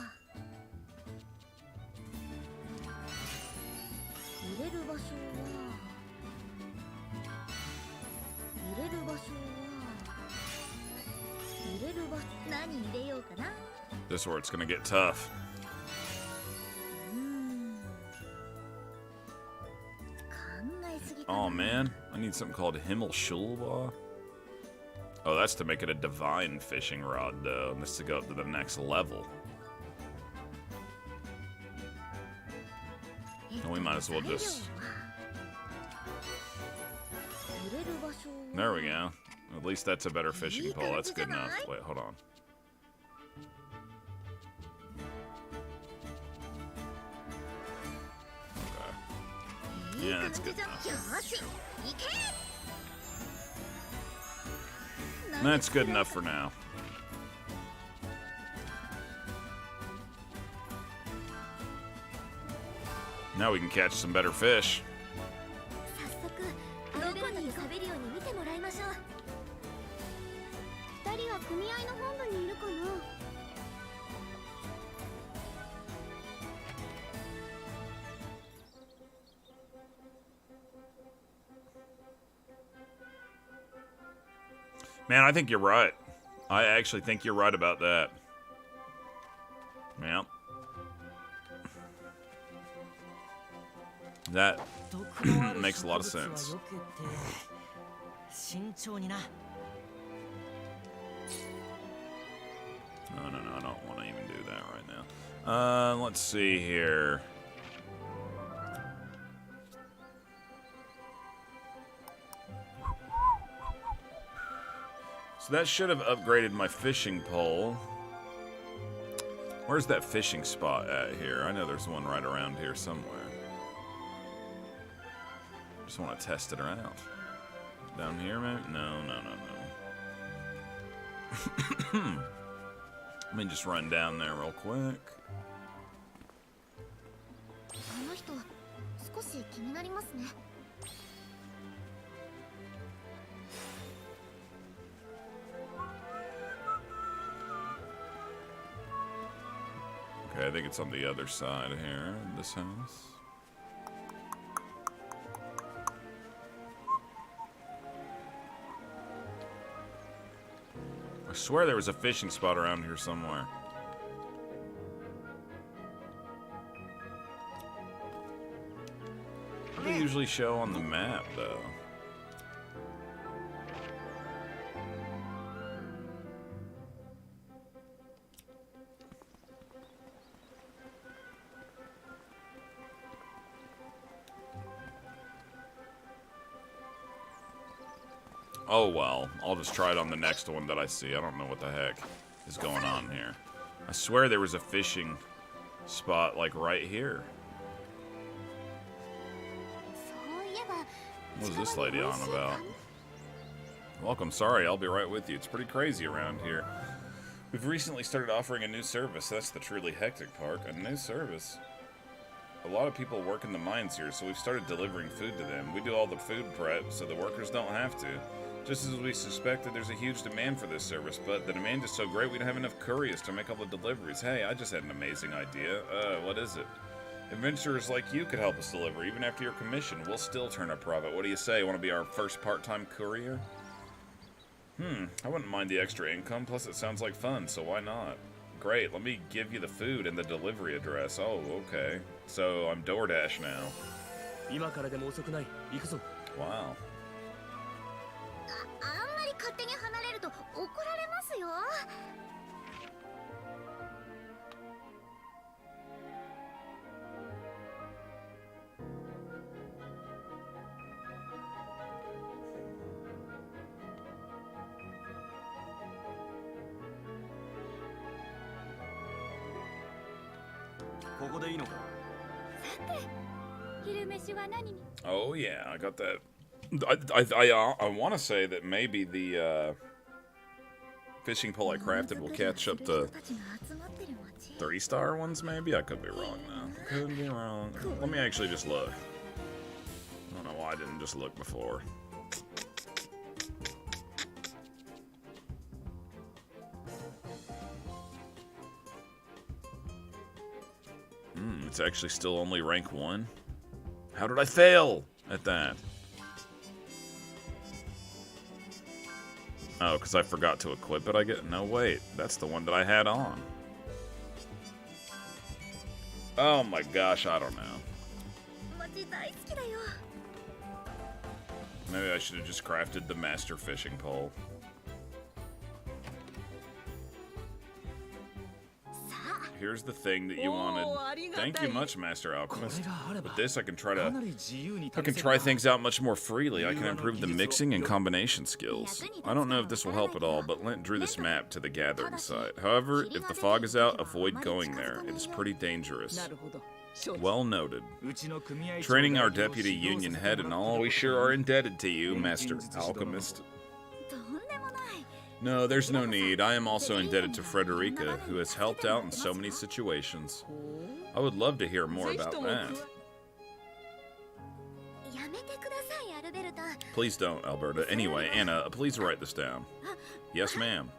入れる場所は。入れる場所は。入れる場所。何入れようかな。This is where it's gonna get tough. Oh man, I need something called Himmelschulwa. Oh, that's to make it a divine fishing rod, though. And this to go up to the next level. And we might as well just... There we go. At least that's a better fishing pole. That's good enough. Wait, hold on. Okay. Yeah, that's good enough. That's good enough for now. Now we can catch some better fish. Man, I think you're right. I actually think you're right about that. Yeah. That makes a lot of sense. No, I don't want to even do that right now. Let's see here. So that should have upgraded my fishing pole. Where's that fishing spot at here? I know there's one right around here somewhere. Just want to test it around. Down here, man? No. Let me just run down there real quick. Okay, I think it's on the other side here, this house. I swear there was a fishing spot around here somewhere. What do they usually show on the map, though? Oh well, I'll just try it on the next one that I see. I don't know what the heck is going on here. I swear there was a fishing spot like right here. What is this lady on about? Welcome, sorry, I'll be right with you. It's pretty crazy around here. We've recently started offering a new service. That's the truly hectic part. A new service. A lot of people work in the mines here, so we've started delivering food to them. We do all the food prep, so the workers don't have to. Just as we suspected, there's a huge demand for this service, but the demand is so great we don't have enough couriers to make all the deliveries. Hey, I just had an amazing idea. What is it? Adventurers like you could help us deliver, even after your commission. We'll still turn a profit. What do you say? Want to be our first part-time courier? I wouldn't mind the extra income, plus it sounds like fun, so why not? Great, let me give you the food and the delivery address. Oh, okay. So I'm DoorDash now. Wow. あんまり勝手に離れると怒られますよ。ここでいいのか？ 昼飯は何に？ Oh yeah, I got that. I want to say that maybe the fishing pole I crafted will catch up to 3-star ones. Maybe I could be wrong now. Could be wrong. Let me actually just look. I don't know why I didn't just look before. It's actually still only rank 1. How did I fail at that? Oh, because I forgot to equip it, I get. No, wait. That's the one that I had on. Oh my gosh, I don't know. Maybe I should have just crafted the master fishing pole. Here's the thing that you wanted. Thank you much, Master Alchemist. With this, I can try things out much more freely. I can improve the mixing and combination skills. I don't know if this will help at all, but Lint drew this map to the gathering site. However, if the fog is out, avoid going there. It is pretty dangerous. Well noted. Training our deputy union head and all, we sure are indebted to you, Master Alchemist. No, there's no need. I am also indebted to Frederica, who has helped out in so many situations. I would love to hear more about that. Please don't, Alberta. Anyway, Anna, please write this down. Yes, ma'am.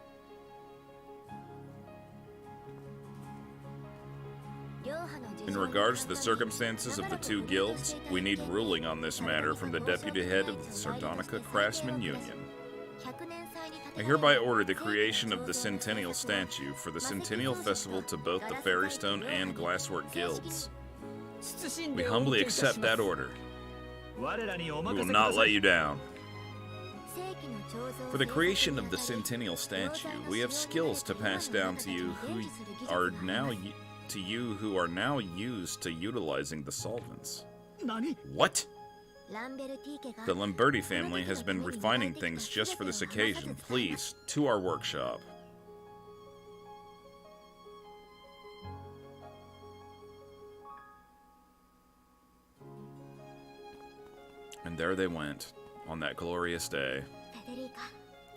In regards to the circumstances of the 2 guilds, we need ruling on this matter from the deputy head of the Sardonica Craftsman Union. I hereby order the creation of the Centennial Statue for the Centennial Festival to both the Fairystone and Glasswork Guilds. We humbly accept that order. We will not let you down. For the creation of the Centennial Statue, we have skills to pass down to you who are now used to utilizing the solvents. What? The Lamberti family has been refining things just for this occasion. Please, to our workshop. And there they went, on that glorious day.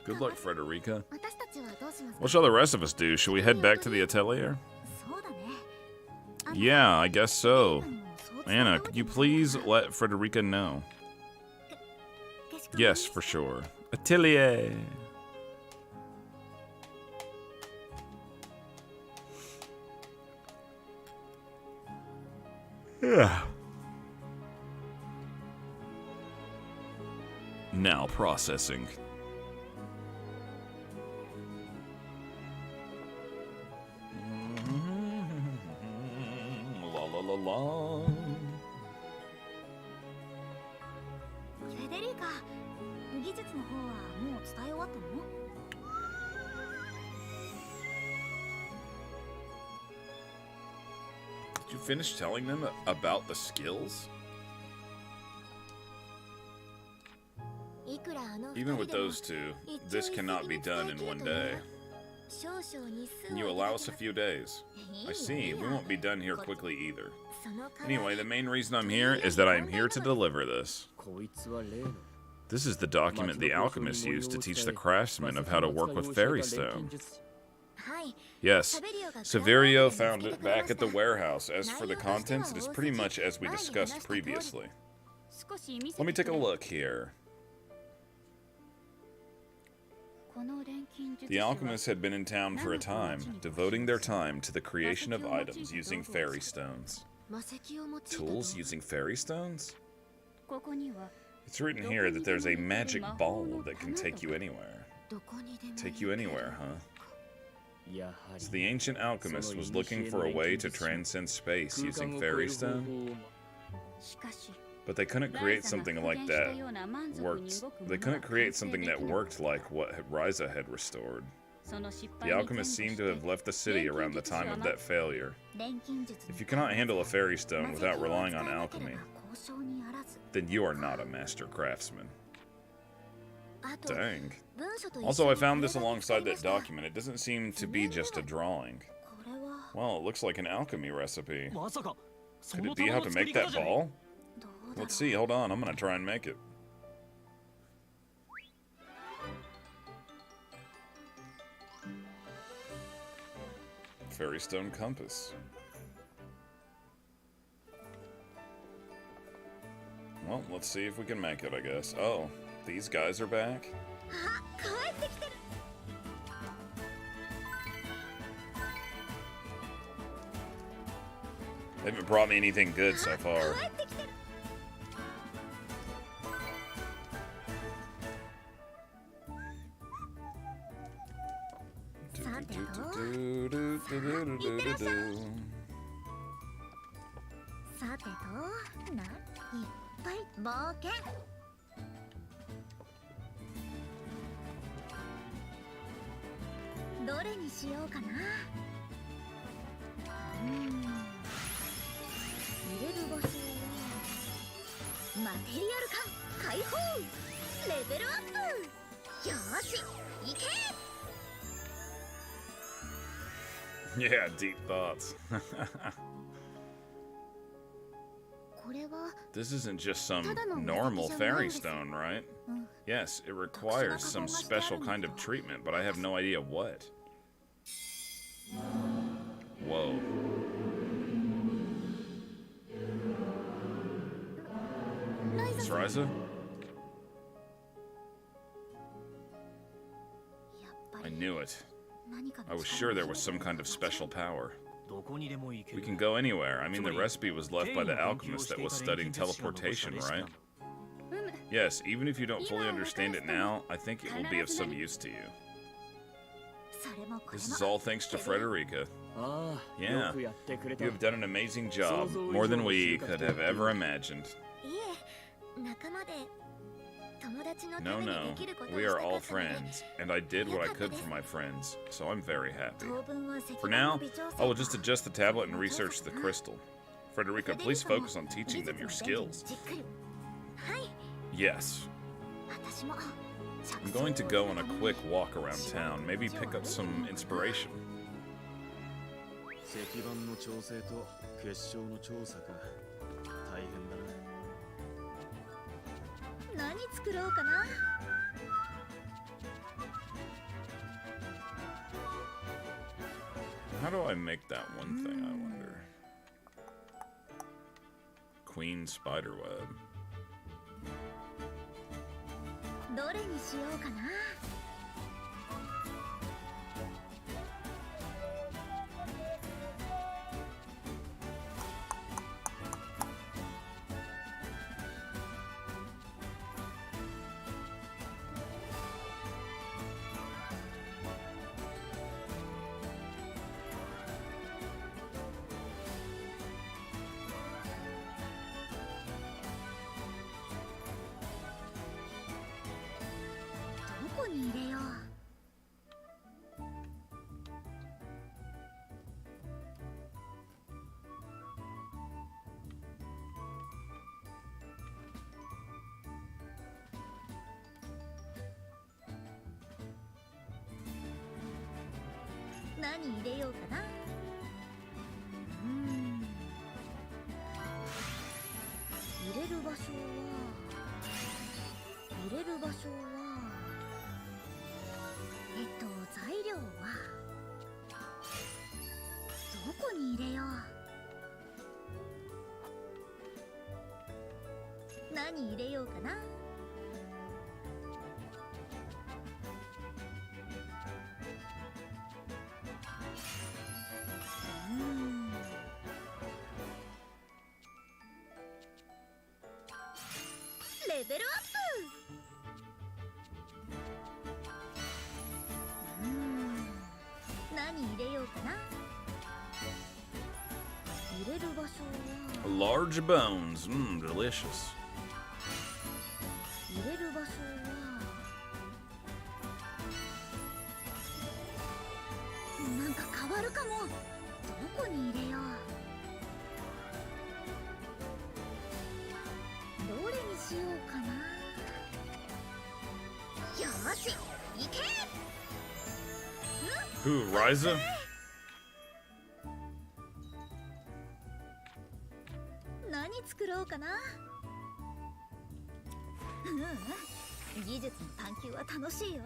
Good luck, Frederica. What shall the rest of us do? Shall we head back to the Atelier? Yeah, I guess so. Anna, could you please let Frederica know? Yes, for sure. Atelier! Yeah. Now processing. La la la la. Did you finish telling them about the skills? いくらあの Even 二 with 人でも those two, this cannot be done in one day. 少々日数 Can you を allow us a few days? いい I よ see. いい We よ won't be done here quickly either. その代わ Anyway, り the main reason I'm here is that I'm here to deliver this. こいつは例の This is the document the alchemists used to teach the craftsmen of how to work with fairy stone. はい Yes, サベリオが Severio クラウ found ドに見つけ it てくれ back まし at the た warehouse. As for the contents, it is pretty much as we discussed previously. 少し見せ Let me て take く a れ look here. この錬金術 The 師は alchemists had been in town for a time, devoting their time to the creation of items using fairy stones. 魔石を用いた Tools using fairy stones? ここには It's written here that there's a magic ball that can take you anywhere. どこにでも Take you anywhere, huh? やはり So the ancient alchemist was looking for a way to transcend space 空 using 間を超え fairy る方 stone, 法を しかし but they couldn't ライ create ザが something 復 like 元した that ような満足に worked. 動くも They couldn't のは create 完成 something で that きない worked like what Ryza had restored. その失 The 敗に alchemists 前 seem 後 to して have left the city around the time of that failure. 錬金術 If に you cannot handle a fairy stone 魔石 without を relying 使 on わなけれ alchemy, ば交渉にあらず then you are not a master craftsman. あと Dang. 文書と一緒 Also, に I こ found れ this が見つか alongside りま that した document. It doesn't seem to be just a drawing. これは Well, it looks like an alchemy recipe. まさかそ Could の it be 玉 how の to 作り make 方 that じゃね ball? どうだろ Let's see. Hold on. I'm gonna try and make it. Fairy stone compass. Well, let's see if we can make it, I guess. Oh, these guys are back? あ帰ってきてる They haven't brought me anything good so far. 帰ってきてる さてとないっぱい冒険どれにしようかな入れる場所はマテリアル感解放レベルアップよーし行け Yeah, deep thoughts. これは This isn't just some normal fairy stone, right? Yes, it requires some special kind of treatment, but I have no idea what. Whoa. It's Ryza? やっぱ I り knew it. 何か I was sure there was some kind of special power. どこにでも行け We る can go anywhere. I mean, the recipe was left by the alchemist that was studying teleportation, right? Yes, even if you don't fully understand it now, I think it will be of some use to you. それもこれ This も is all thanks to Frederica. ああ Yeah. よくやってくれた You have done an amazing job, more than we could have ever imagined. いえ仲間で友達のた No, めに no, できることを we した are か all ったので friends, and I did what I could for my friends, so I'm very happy. 当分は石 For 版 now, の微調整 I will just adjust the tablet and research the crystal. Frederica, please focus on teaching them your skills. じっくりはい Yes. 私も I'm going to go on a quick walk around town, maybe pick up some inspiration. 石板の調整と結晶の調査か大変だな何作ろうかな How do I make that one thing, I wonder? Queen spiderweb. どれにしようかな どこに入れよう I 何入れようかな。入れる場所は材料はどこに入れよう。何入れようかな。レベルアップ。何入れようかな。入れる場所は Large bones. Delicious. 入れる場所はなんか変わるかも。どこに入れよう。どれにしようかな。よし、行け。Who, Ryza? 何作ろうかな。技術の探求は楽しいよ。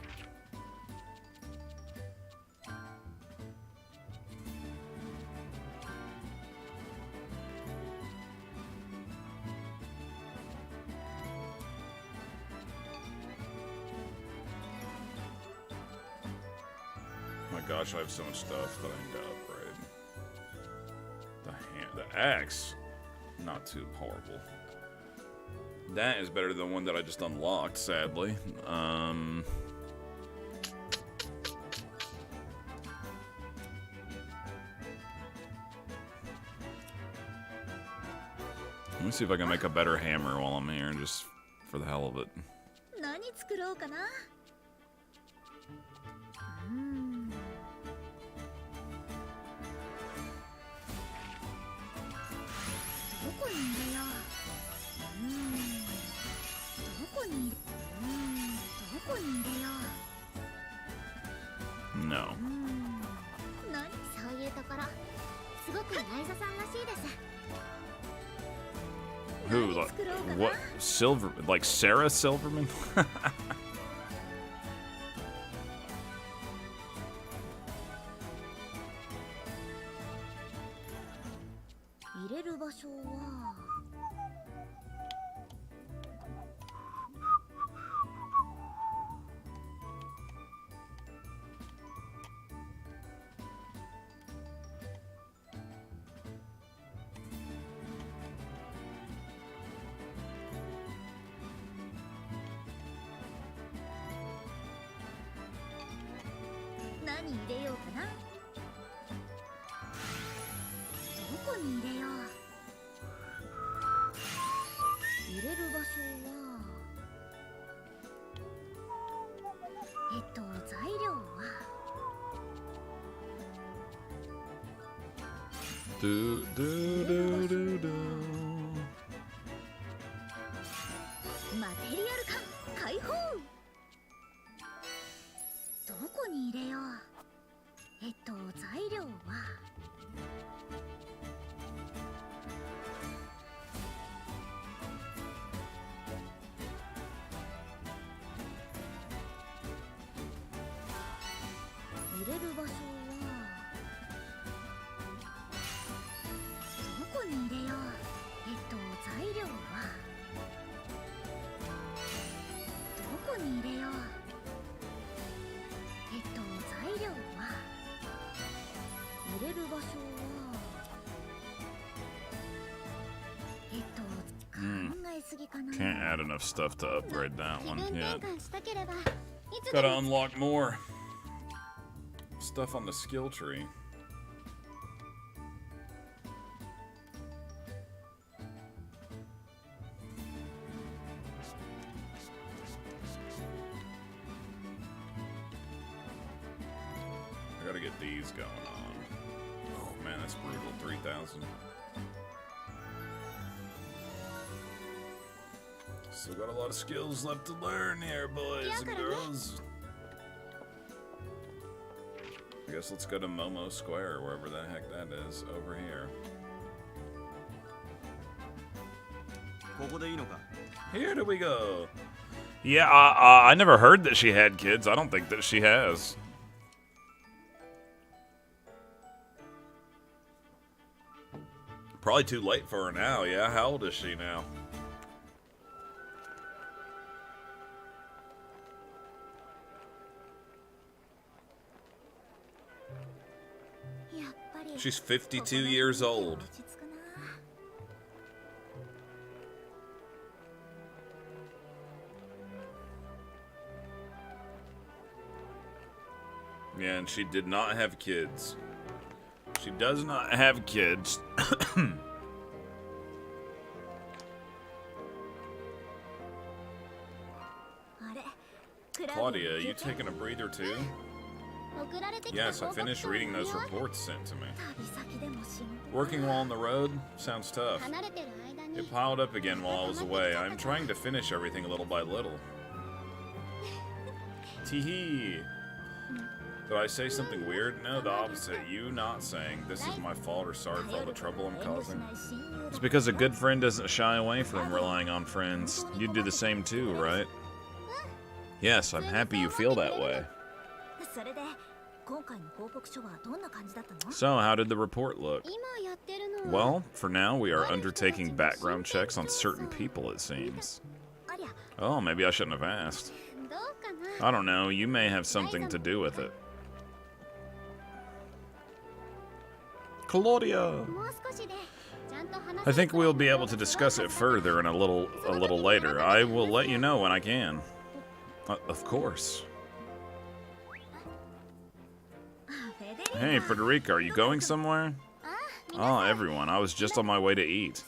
My gosh, I have so much stuff that I need to upgrade. The axe, not too horrible. That is better than the one that I just unlocked, sadly. Let me see if I can make a better hammer while I'm here, just for the hell of it. 何作ろうかな。どこに入れよう。どこに入れよう。 No. そういうところすごくライザさんらしいです。 Who? Like, what? Silver? Like Sarah Silverman? 入れる場所は何入れようかな。どこに入れよう。入れる場所は材料は do do do do do. マテリアル感解放。どこに入れよう。材料は入れる場所はどこに入れよう。材料はどこに入れよう。材料は入れる場所は考えすぎかな。 Can't add enough stuff to upgrade that 気 one. 分 Yeah. 転換したければいつで Gotta も unlock more stuff on the skill tree. I gotta get these going on. Oh man, that's brutal. 3,000. Still got a lot of skills left to learn here, boys and girls. I guess let's go to Momo Square, wherever the heck that is, over here. ここでいいのか? Here do we go. Yeah, I never heard that she had kids. I don't think that she has. Probably too late for her now, yeah? How old is she now? She's 52 years old. Yeah, and she did not have kids. She does not have kids. Claudia, you taking a breather too? Yes, I finished reading those reports sent to me. Working while on the road? Sounds tough. It piled up again while I was away. I'm trying to finish everything little by little. Teehee. Did I say something weird? No, the opposite. You not saying this is my fault or sorry for all the trouble I'm causing. It's because a good friend doesn't shy away from relying on friends. You'd do the same too, right? Yes, I'm happy you feel that way. So, how did the report look? Well, for now, we are undertaking background checks on certain people, it seems. Oh, maybe I shouldn't have asked. I don't know, you may have something to do with it. Claudia! I think we'll be able to discuss it further in a little later. I will let you know when I can. Of course. Hey, Frederica, are you going somewhere? Oh, everyone, I was just on my way to eat.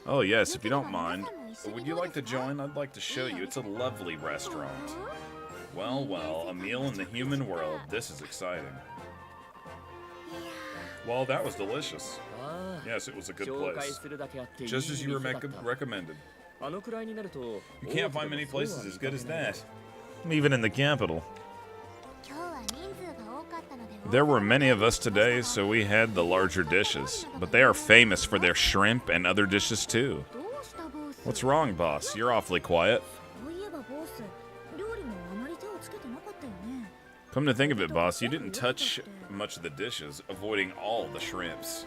Oh, yes, if you don't mind. Would you like to join? I'd like to show you. It's a lovely restaurant. Well, well, a meal in the human world. This is exciting. Well, that was delicious. Yes, it was a good place. Just as you recommended. You can't find many places as good as that. Even in the capital. There were many of us today, so we had the larger dishes. But they are famous for their shrimp and other dishes too. What's wrong, boss? You're awfully quiet. Come to think of it, boss, you didn't touch much of the dishes, avoiding all the shrimps.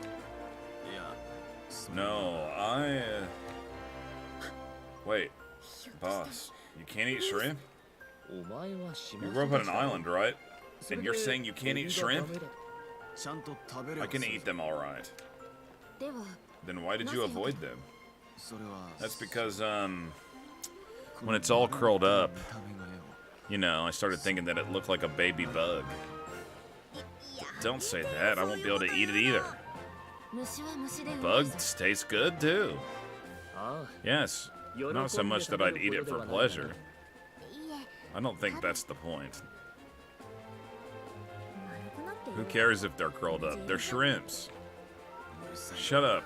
No, Wait, boss, you can't eat shrimp? You grew up on an island, right? And you're saying you can't eat shrimp? I can eat them alright. Then why did you avoid them? That's because, when it's all curled up, you know, I started thinking that it looked like a baby bug. Don't say that, I won't be able to eat it either. Bugs taste good too. Yes, not so much that I'd eat it for pleasure. I don't think that's the point. Who cares if they're curled up? They're shrimps. Shut up.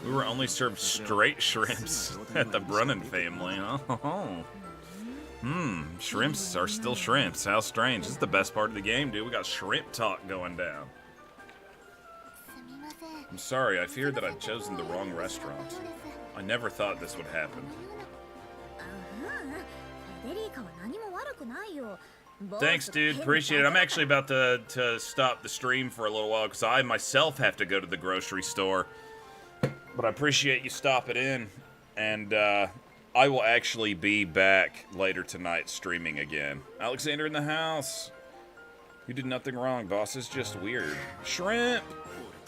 We were only served straight shrimps at the Brunnan family. Oh. Shrimps are still shrimps. How strange. This is the best part of the game, dude. We got shrimp talk going down. I'm sorry, I feared that I'd chosen the wrong restaurant. I never thought this would happen. Thanks, dude. Appreciate it. I'm actually about to stop the stream for a little while because I myself have to go to the grocery store. But I appreciate you stopping in. And I will actually be back later tonight streaming again. Alexander in the house. You did nothing wrong, boss. It's just weird. Shrimp!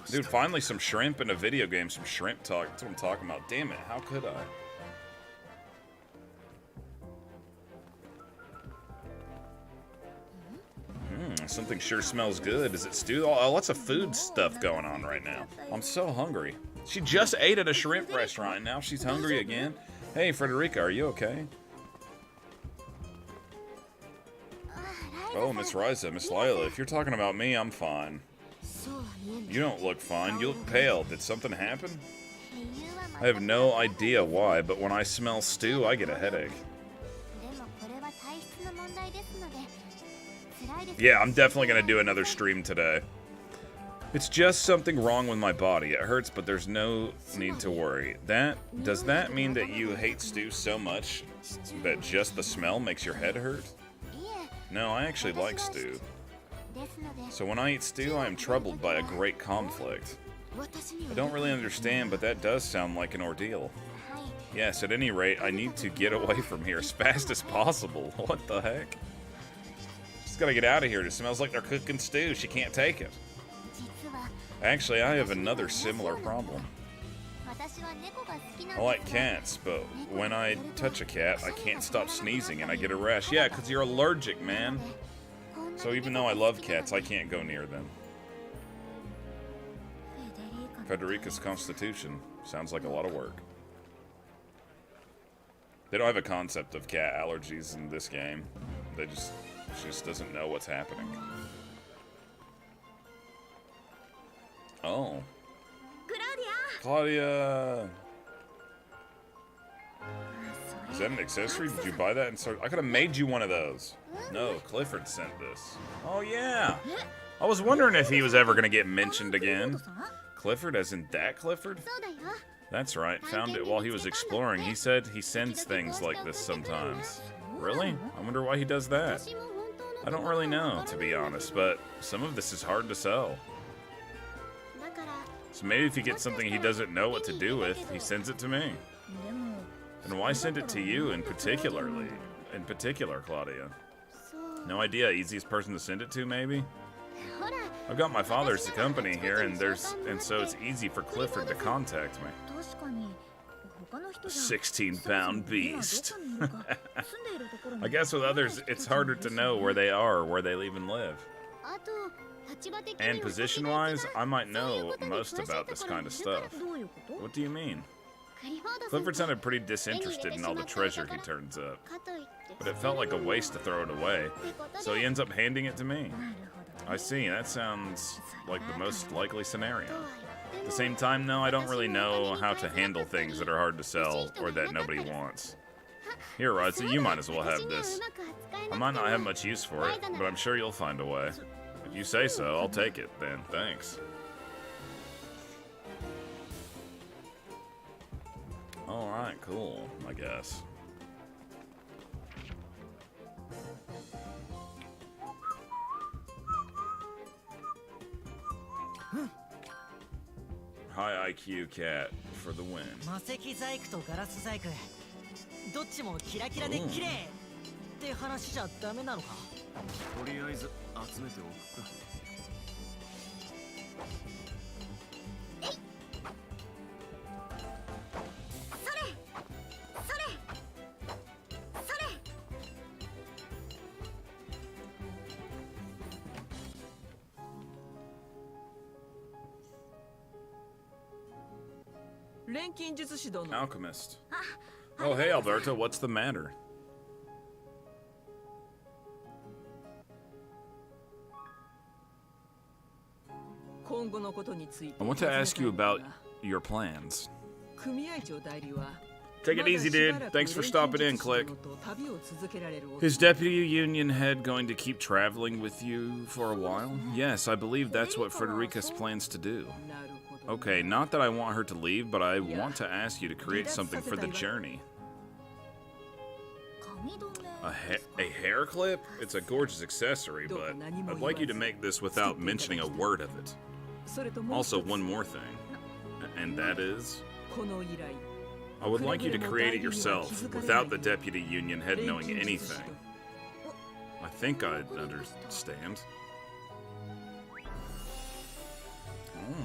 Dude, finally some shrimp in a video game. Some shrimp talk. That's what I'm talking about. Damn it. How could I? Something sure smells good. Is it stew? Oh, lots of food stuff going on right now. I'm so hungry. She just ate at a shrimp restaurant and now she's hungry again. Hey, Frederica, are you okay? Oh, Miss Ryza, Miss Lila, if you're talking about me, I'm fine. You don't look fine. You look pale. Did something happen? I have no idea why, but when I smell stew, I get a headache. Yeah, I'm definitely gonna do another stream today. It's just something wrong with my body. It hurts, but there's no need to worry. Does that mean that you hate stew so much that just the smell makes your head hurt? No, I actually like stew. So when I eat stew, I am troubled by a great conflict. I don't really understand, but that does sound like an ordeal. Yes, at any rate, I need to get away from here as fast as possible. What the heck? She's gotta get out of here. It smells like they're cooking stew. She can't take it. Actually, I have another similar problem. I like cats, but when I touch a cat, I can't stop sneezing and I get a rash. Yeah, because you're allergic, man. So even though I love cats, I can't go near them. Frederica's Constitution. Sounds like a lot of work. They don't have a concept of cat allergies in this game. She just doesn't know what's happening. Oh. Claudia! Is that an accessory? Did you buy that? I could have made you one of those. No, Clifford sent this. Oh, yeah. I was wondering if he was ever going to get mentioned again. Clifford, as in that Clifford? That's right. Found it while he was exploring. He said he sends things like this sometimes. Really? I wonder why he does that. I don't really know, to be honest, but some of this is hard to sell. So maybe if he gets something he doesn't know what to do with, he sends it to me. And why send it to you in particular, Claudia? No idea. Easiest person to send it to, maybe? I've got my father's company here, and so it's easy for Clifford to contact me. A 16-pound beast. I guess with others, it's harder to know where they are or where they even live. And position-wise, I might know most about this kind of stuff. What do you mean? Clifford sounded pretty disinterested in all the treasure he turns up. But it felt like a waste to throw it away, so he ends up handing it to me. I see, that sounds like the most likely scenario. At the same time, though, I don't really know how to handle things that are hard to sell or that nobody wants. Here, Ryza, you might as well have this. I might not have much use for it, but I'm sure you'll find a way. If you say so, I'll take it, then. Thanks. Alright, cool, I guess. High IQ cat for the win. 魔石細工とガラス細工どっちもキラキラで綺麗って話じゃダメなのかとりあえず集めておくかAlchemist. Oh, hey, Alberto, what's the matter? I want to ask you about your plans. Take it easy, dude. Thanks for stopping in, Click. Is Deputy Union Head going to keep traveling with you for a while? Yes, I believe that's what Frederica's plans to do. Okay, not that I want her to leave, but I want to ask you to create something for the journey. A hair clip? It's a gorgeous accessory, but I'd like you to make this without mentioning a word of it. Also, one more thing, and that is... I would like you to create it yourself, without the Deputy Union Head knowing anything. I think I'd understand.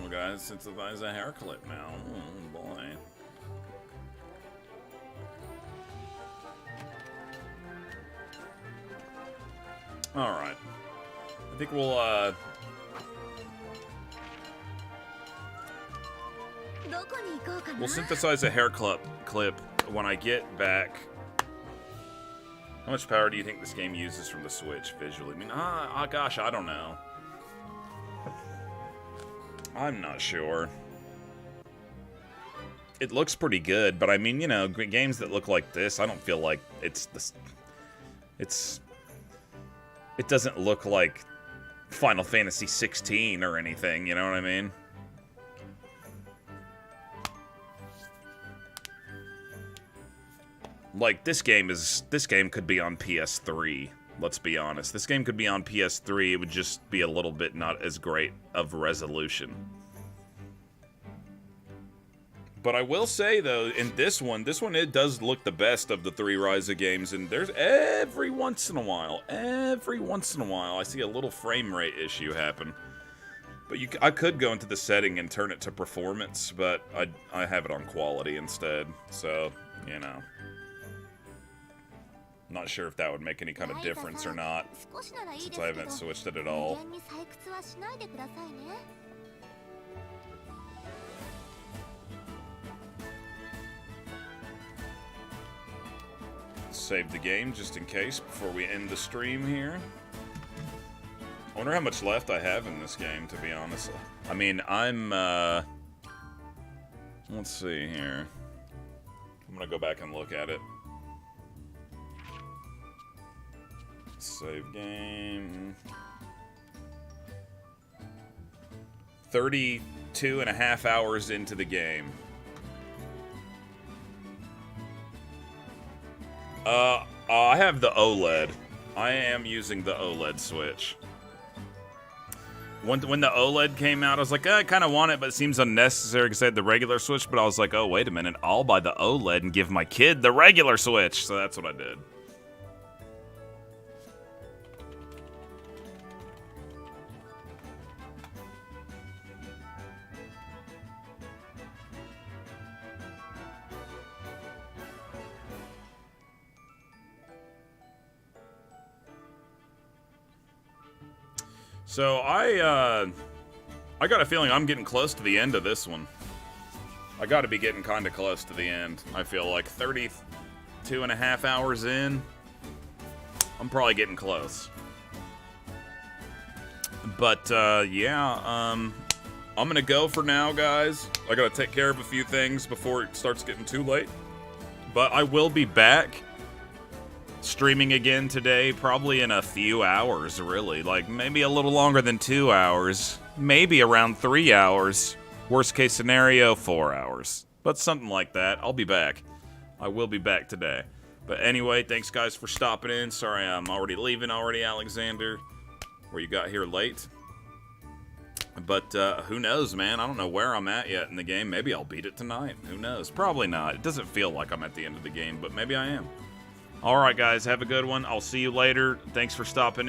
Oh, guys, synthesize a hair clip now. Oh, boy. Alright. I think we'll synthesize a hair clip when I get back. How much power do you think this game uses from the Switch visually? I mean, gosh, I don't know. I'm not sure. It looks pretty good, but I mean, you know, games that look like this, I don't feel like it's it doesn't look like Final Fantasy 16 or anything, you know what I mean? Like, this game could be on PS3, let's be honest. This game could be on PS3, it would just be a little bit not as great of resolution. But I will say, though, in this one, it does look the best of the 3 Ryza games, and there's every once in a while, I see a little frame rate issue happen. But I could go into the setting and turn it to performance, but I have it on quality instead, so, you know. Not sure if that would make any kind of difference or not, since I haven't switched it at all. Save the game just in case before we end the stream here. I wonder how much left I have in this game, to be honest. I mean, I'm, let's see here. I'm gonna go back and look at it. Save game. 32.5 hours into the game. I have the OLED. I am using the OLED Switch. When the OLED came out, I was like, I kind of want it, but it seems unnecessary because I had the regular Switch. But I was like, oh, wait a minute. I'll buy the OLED and give my kid the regular Switch. So that's what I did. So I got a feeling I'm getting close to the end of this one. I got to be getting kind of close to the end. I feel like 32.5 hours in, I'm probably getting close. But yeah, I'm gonna go for now, guys. I gotta take care of a few things before it starts getting too late. But I will be back streaming again today, probably in a few hours, really. Like, maybe a little longer than 2 hours. Maybe around 3 hours. Worst case scenario, 4 hours. But something like that. I'll be back. I will be back today. But anyway, thanks guys for stopping in. Sorry I'm already leaving already, Alexander. Where you got here late. But who knows, man? I don't know where I'm at yet in the game. Maybe I'll beat it tonight. Who knows? Probably not. It doesn't feel like I'm at the end of the game, but maybe I am. Alright guys, have a good one. I'll see you later. Thanks for stopping in.